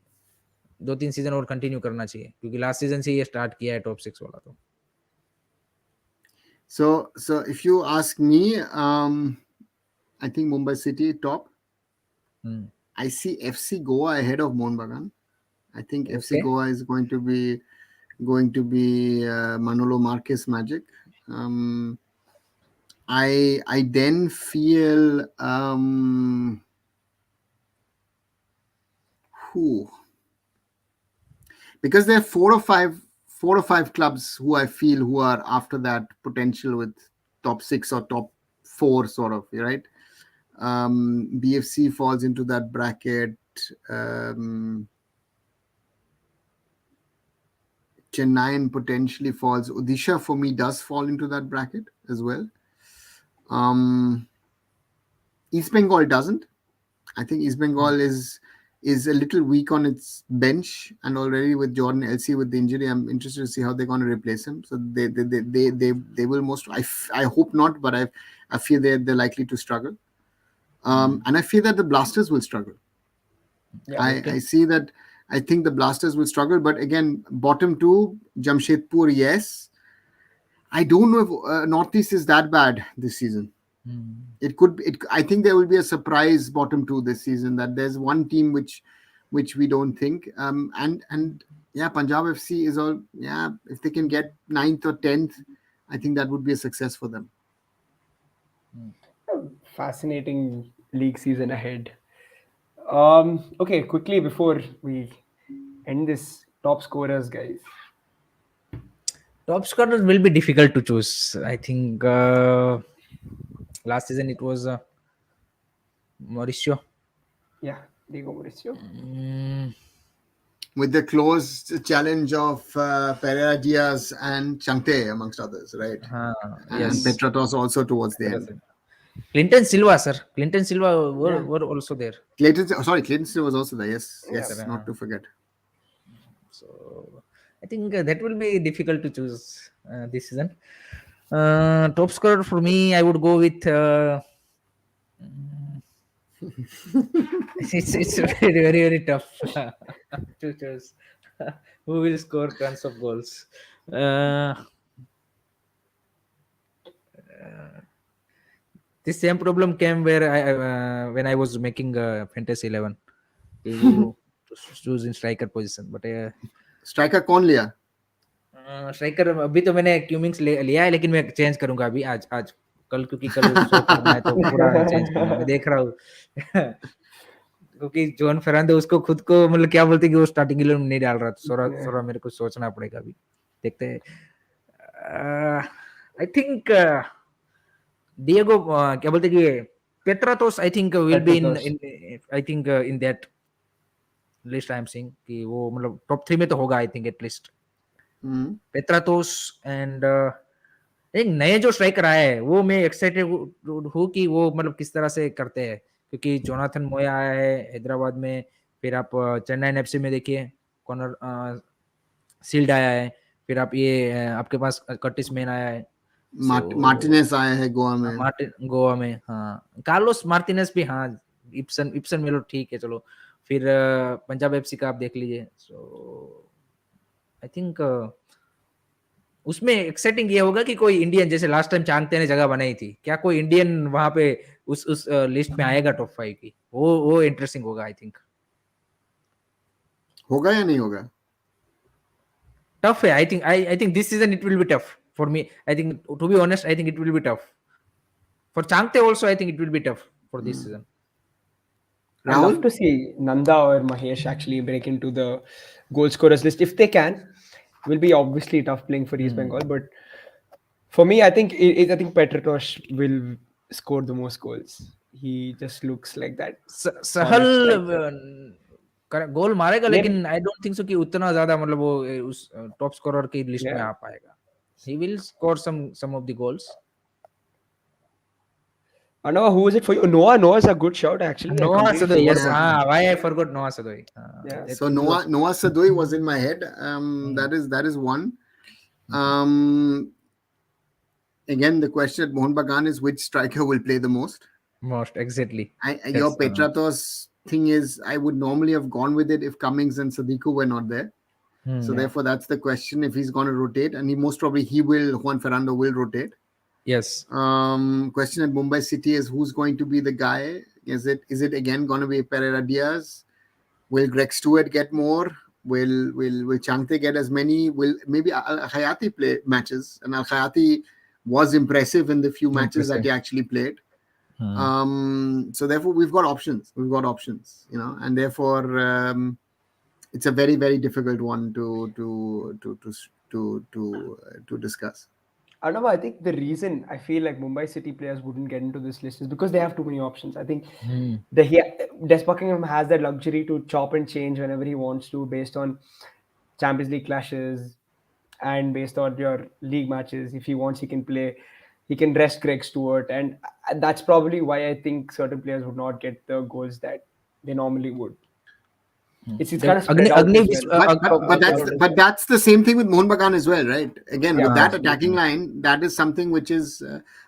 C: 2-3 सीजन और कंटिन्यू करना चाहिए, क्योंकि लास्ट सीजन से ये स्टार्ट किया है टॉप 6 वाला तो।
B: So if you ask me, I think Mumbai City top. I see FC Goa ahead of Mohun Bagan. I think FC
C: Okay.
B: Goa is going to be Manolo Marquez magic. I then feel who, because there are four or five clubs who I feel who are after that potential with top 6 or top 4 sort of, right? BFC falls into that bracket. Chennai potentially falls. Odisha for me does fall into that bracket as well. East Bengal doesn't. I think East Bengal is a little weak on its bench, and already with Jordan Elsey with the injury, I'm interested to see how they're going to replace him. So they will most. I hope not, but I fear they're likely to struggle. And I fear that the Blasters will struggle.
A: Yeah.
B: I see that. I think the Blasters will struggle, but again, bottom 2, Jamshedpur, yes. I don't know if Northeast is that bad this season. It could. I think there will be a surprise bottom 2 this season. That there's one team which we don't think. And yeah, Punjab FC is all. Yeah, if they can get 9th or 10th, I think that would be a success for them.
A: Fascinating league season ahead. Okay, quickly before we end this, top scorers, guys.
C: Top scorers will be difficult to choose. I think last season it was Mauricio.
A: Yeah, Diego Mauricio.
B: With the close challenge of Pereira Diaz and Changte, amongst others, right? And
C: Yes.
B: Petratos also towards the end.
C: Clinton Silva, sir. Clinton Silva were also there.
B: Clayton Silva was also there. Yes, not to forget.
C: So I think that will be difficult to choose this season. Top scorer for me, I would go with. It's very tough to choose who will score tons of goals. This same problem came where I when I was making fantasy 11 to choose in striker position, but
B: Striker कौन लिया?
C: Striker अभी तो मैंने Cummings लिया है, लेकिन मैं change करूंगा अभी आज कल, क्योंकि कल शो करना है तो पूरा चेंज करूंगा, मैं देख रहा हूँ क्योंकि जॉन फर्नांडो उसको खुद को मतलब क्या बोलते कि वो स्टार्टिंग 11 में नहीं डाल रहा, तो थोड़ा मेरे को सोचना पड़ेगा अभी, देखते हैं. आई थिंक डिएगो क्या बोलते कि Petratos I think will be in I think in that list. I am seeing कि वो मतलब टॉप 3 में तो होगा I think at least. Petratos and एक नए जो स्ट्राइकर आए हैं वो मैं एक्साइटेड हूँ कि वो मतलब किस तरह से करते हैं, क्योंकि जोनाथन मोया आया है हैदराबाद में, फिर आप चेन्नई एफसी में देखिए कॉर्नर सील्ड आया है, फिर आप ये आपके पास कर्टिस मैन आया है,
B: मार्टिनेस आया है गोवा में.
C: गोवा में हाँ, कार्लोस मार्टिनेस भी, हाँ इप्सन मेलो ठीक है चलो, फिर पंजाब एफसी का आप देख लीजिए. सो आई थिंक उसमें एक्साइटिंग ये होगा कि कोई इंडियन, जैसे लास्ट टाइम चांगते ने जगह बनाई थी, क्या कोई इंडियन वहां पे उस लिस्ट में आएगा टॉप 5 की, वो इंटरेस्टिंग होगा. आई थिंक
B: होगा या नहीं होगा,
C: टफ है. I think this season it will be tough for me. I think to be honest I think it will be tough for Changte also. I think it will be tough for this season.
A: I'd love to see Nanda or Mahesh actually break into the goal scorers list if they can. Will be obviously tough playing for East Bengal, but for me, I think Petratos will score the most goals. He just looks like that.
C: सहल गोल मारेगा, लेकिन I don't think so कि उतना ज्यादा मतलब वो उस top scorer की list में आ पाएगा. He will score some of the goals.
A: Noah, who is it for you? Noah is a good shout actually.
C: Noah Sadoi, yes. Why I forgot Noah Sadoi.
B: Yeah. So Noah Sadoi was in my head. That is one. Again, the question at Mohun Bagan is which striker will play the most.
C: Most exactly.
B: Your
C: That's
B: Petratos thing is, I would normally have gone with it if Cummings and Sadiku were not there. So
A: Yeah.
B: therefore, that's the question. If he's going to rotate, and he most probably he will, Juan Fernando will rotate.
C: yes.
B: Question at Mumbai City is who's going to be the guy? Is it again going to be Pereira Diaz? Will Greg Stewart get more? Will Changte get as many? Will maybe Al Hayati play matches? And Al Hayati was impressive in the few matches that
C: Impressive.
B: he actually played. So therefore, we've got options. And therefore, it's a very very difficult one to discuss.
A: I don't know. I think the reason I feel like Mumbai City players wouldn't get into this list is because they have too many options. I think Des Buckingham has that luxury to chop and change whenever he wants to, based on Champions League clashes and based on your league matches. If he wants, he can play. He can rest Greg Stewart, and that's probably why I think certain players would not get the goals that they normally would. It's kind of
C: Agni
A: spread out
C: Agni
A: as
C: Vis-
A: well.
B: But
A: Spread
B: that's
A: out as
B: but
A: well.
B: that's the same thing with Mohun Bagan as well, right? Again,
A: Yeah,
B: with that
A: absolutely.
B: attacking line, that is something which is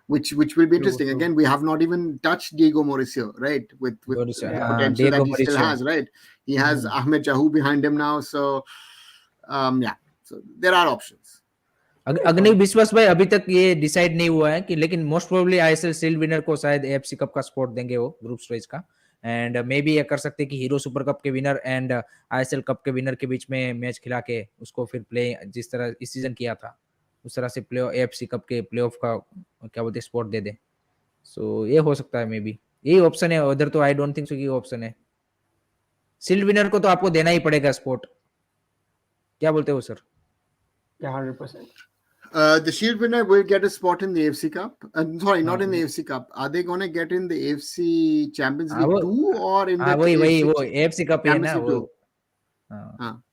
B: which will be
A: True,
B: interesting.
A: true.
B: Again, we have not even touched Diego Mauricio, right? With
C: Borussia,
B: the
A: Yeah.
B: potential
C: Diego
B: that he still
C: Mauricio.
B: has, right? He has Ahmed Jahu behind him now, so yeah. So there are options.
C: अग्नि विश्वास भाई अभी तक ये decide नहीं हुआ है कि, लेकिन most probably ISL shield winner को शायद एएफसी कप का स्पॉट देंगे वो ग्रुप स्टेज का, एंड मे बी ये कर सकते हैं कि हीरो सुपर कप के विनर एंड आईएसएल कप के विनर के बीच में मैच खिला के उसको फिर प्ले जिस तरह इस सीजन किया था उस तरह से प्ले एएफसी कप के प्लेऑफ का क्या बोलते हैं स्पॉट दे दे. सो ये हो सकता है, मे बी यही ऑप्शन है, उधर तो आई डोंट थिंक सो कि ऑप्शन है. शील्ड विनर को तो आपको देना ही पड़ेगा स्पॉट. क्या बोलते हो sir?
A: Yeah, 100%.
B: The Shield winner will get a spot in the AFC Cup. Sorry, not in the AFC Cup. Are they going to get in the AFC Champions
C: हाँ
B: League
C: वो
B: 2 or in the
C: वही वही
B: AFC
C: वो AFC cup ही है
B: Champions
C: ना
B: League
C: वो.
B: 2?
C: हाँ.
B: हाँ.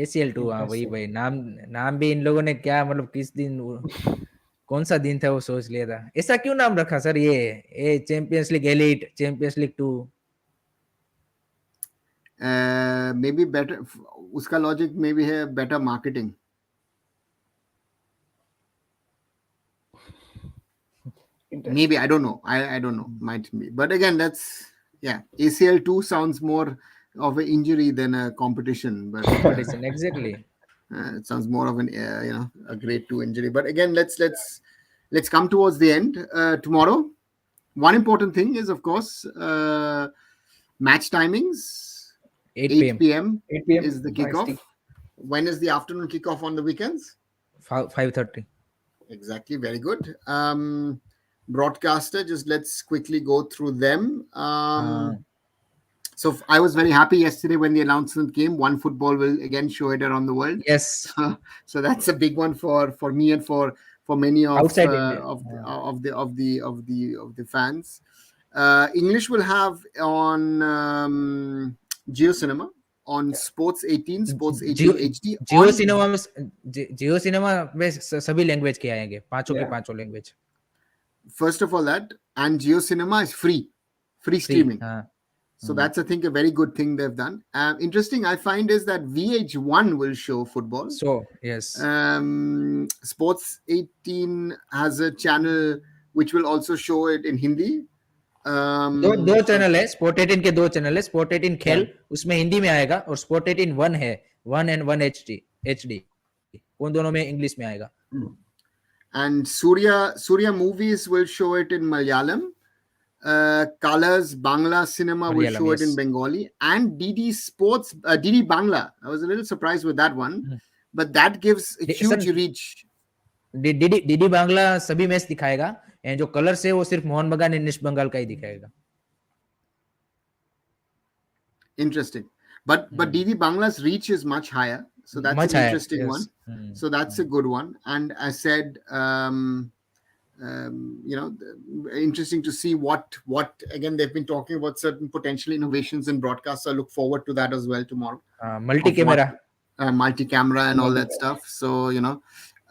C: एसीएल 2, हाँ वही भाई. नाम नाम भी इन लोगों ने क्या मतलब किस दिन कौन सा दिन था वो सोच लिया था. ऐसा क्यों नाम रखा सर? ये champions league elite, champions league 2.
B: Maybe better. Uska logic maybe है better marketing. Maybe I don't know. I don't know. Might be. But again, that's ACL 2 sounds more of an injury than a competition. But
C: Competition, exactly.
B: it sounds more of an a grade 2 injury. But again, let's come towards the end. Tomorrow, one important thing is of course match timings.
C: 8
B: p.m.
A: 8 p.m.
B: is the kickoff. When is the afternoon kickoff on the weekends?
C: 5:30.
B: Exactly. Very good. Broadcaster, just let's quickly go through them. So I was very happy yesterday when the announcement came. One Football will again show it around the world.
C: Yes.
B: So that's a big one for me and for many of
C: Outside India.
B: of the fans. English will have on Geo Cinema, on Sports 18 HD.
C: Jio cinema में सभी language के आएंगे, पांचों के पांचों language.
B: First of all, that and Geo Cinema is free streaming. So that's, I think, a very good thing they've done. Interesting, I find, is that VH1 will show football.
C: So, yes.
B: Sports 18 has a channel which will also show it in Hindi.
C: दो channel है, sport 18 के दो channel है. Sport 18 खेल उसमें हिंदी में आएगा, और स्पोर्ट 18 1 है, 1 and 1 HD उन दोनों में इंग्लिश में आएगा.
B: And Surya Movies will show it in Malayalam. Colors Bangla Cinema will show it in Bengali, and DD Sports, DD Bangla. I was a little surprised with that one, but that gives a huge reach.
C: DD Bangla सभी match दिखाएगा, and जो colours है वो सिर्फ मोहन बगान and east Bengal का ही दिखाएगा.
B: Interesting, but DD Bangla's reach is much higher, so that's
C: much
B: an interesting
C: higher,
B: one.
C: yes.
B: So that's a good one, and I said. Interesting to see what again they've been talking about certain potential innovations in broadcasts. I look forward to that as well tomorrow.
C: Multi-camera
B: and all that stuff. So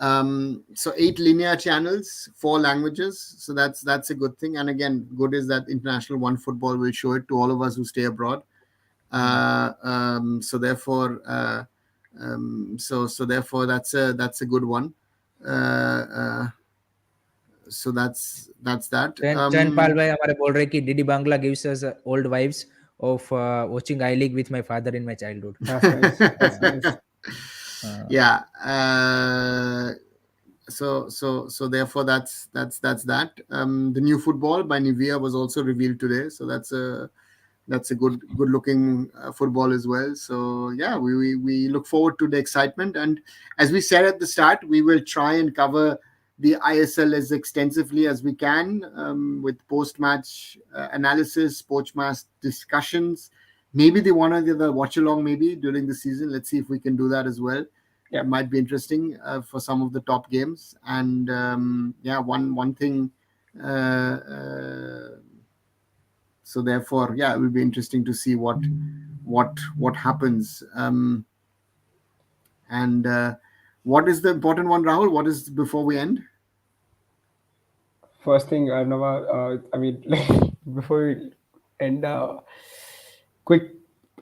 B: so 8 linear channels, 4 languages. So that's a good thing. And again, good is that International One Football will show it to all of us who stay abroad. So therefore, So therefore that's a good one. Uh, uh, so that's that.
C: चैन पाल भाई हमारे बोल रहे हैं कि DD Bangla gives us old vibes of watching I League with my father in my childhood.
A: That's nice. That's nice.
B: Yeah. So therefore that's that. The new football by Nivea was also revealed today, so that's a good looking football as well. So yeah, we look forward to the excitement, and as we said at the start, we will try and cover the ISL as extensively as we can, with post match analysis, post match discussions, maybe the one or the other watch along maybe during the season. Let's see if we can do that as well.
A: Yeah.
B: It might be interesting for some of the top games. And yeah, one thing. So therefore, yeah, it will be interesting to see what happens. And what is the important one, Rahul? What is before we end?
A: First thing, I mean, like, before we end, quick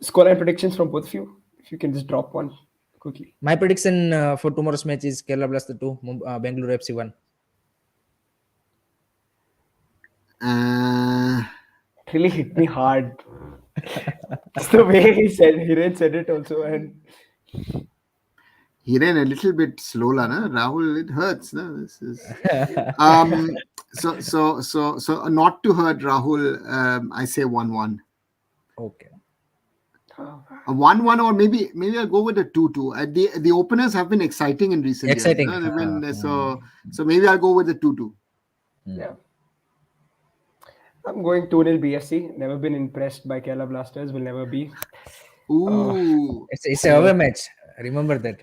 A: scoreline predictions from both of you. If you can just drop one quickly.
C: My prediction for tomorrow's match is Kerala Blaster 2, Bengaluru FC 1.
A: It really hit me hard. It's the way Hiren said it also, and
B: He ran a little bit slow, na Rahul. It hurts, na. This is so not to hurt Rahul. I say 1-1.
C: Okay.
B: A 1-1, or maybe I'll go with a 2-2. The openers have been exciting in recent
C: Exciting.
B: years. They've been, so maybe I'll go with a 2-2.
A: yeah. I'm going 2-0 BFC. Never been impressed by Kerala Blasters. Will never be.
B: Ooh.
C: It's a away match. Remember that.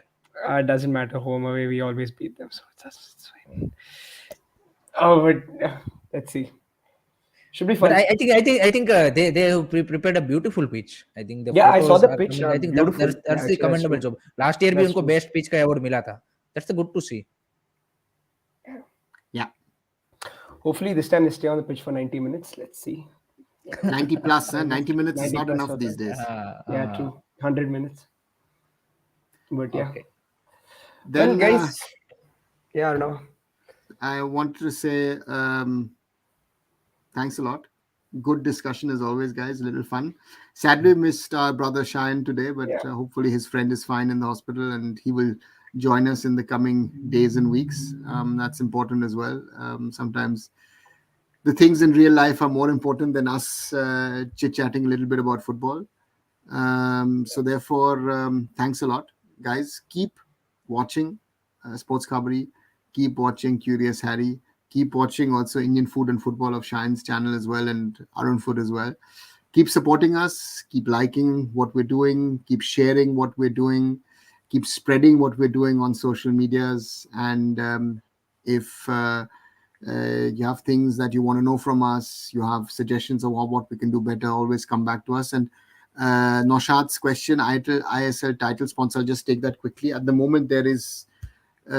A: It doesn't matter home or away. We always beat them, so it's fine. Oh, but let's see. Should be fun.
C: But I think they have prepared a beautiful pitch. I think the
A: Yeah, I saw
C: photos
A: the
C: are
A: pitch,
C: coming. I think
A: beautiful.
C: that's
A: Yeah,
C: the
A: actually, that's
C: commendable
A: true.
C: job. Last year भी
A: That's
C: उनको
A: true.
C: best pitch का award मिला था. That's the good to see.
B: Yeah.
A: Hopefully this time they stay on the pitch for 90 minutes. Let's see.
B: 90 plus, 90 minutes is
A: 90
B: not
A: plus
B: enough
A: होता
B: these
A: है.
B: days.
A: Yeah, true. 100 minutes. But yeah.
C: Okay.
B: Then,
A: Well, guys, yeah, I don't know.
B: I wanted to say thanks a lot. Good discussion as always, guys. A little fun. Sadly, missed our brother Shine today, but
A: Yeah.
B: hopefully his friend is fine in the hospital and he will join us in the coming days and weeks. That's important as well. Sometimes the things in real life are more important than us chit-chatting a little bit about football. So therefore, thanks a lot, guys. Keep watching Sports Khabari. Keep watching Curious Harry. Keep watching also Indian Food and Football of Shine's channel as well, and Arun Food as well. Keep supporting us. Keep liking what we're doing. Keep sharing what we're doing. Keep spreading what we're doing on social medias. And if you have things that you want to know from us, you have suggestions of what we can do better, always come back to us. And Noshad's question, ISL title sponsor, I'll just take that quickly. At the moment, there is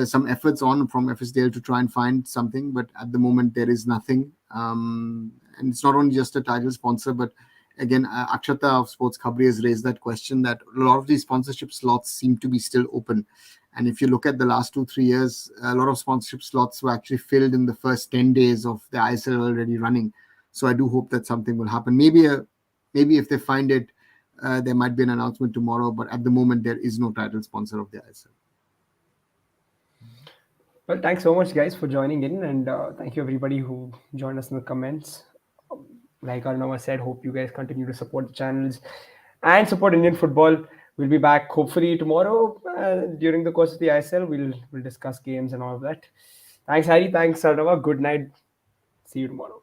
B: some efforts on from FSDL to try and find something, but at the moment, there is nothing. And it's not only just a title sponsor, but again, Akshata of Sports Khabari has raised that question that a lot of these sponsorship slots seem to be still open. And if you look at the last 2-3 years, a lot of sponsorship slots were actually filled in the first 10 days of the ISL already running. So I do hope that something will happen. Maybe if they find it, there might be an announcement tomorrow. But at the moment, there is no title sponsor of the ISL.
A: Well, thanks so much, guys, for joining in, and thank you everybody who joined us in the comments. Like Arnava said, hope you guys continue to support the channels and support Indian football. We'll be back hopefully tomorrow during the course of the ISL. We'll discuss games and all of that. Thanks, Harry. Thanks, Arnava. Good night. See you tomorrow.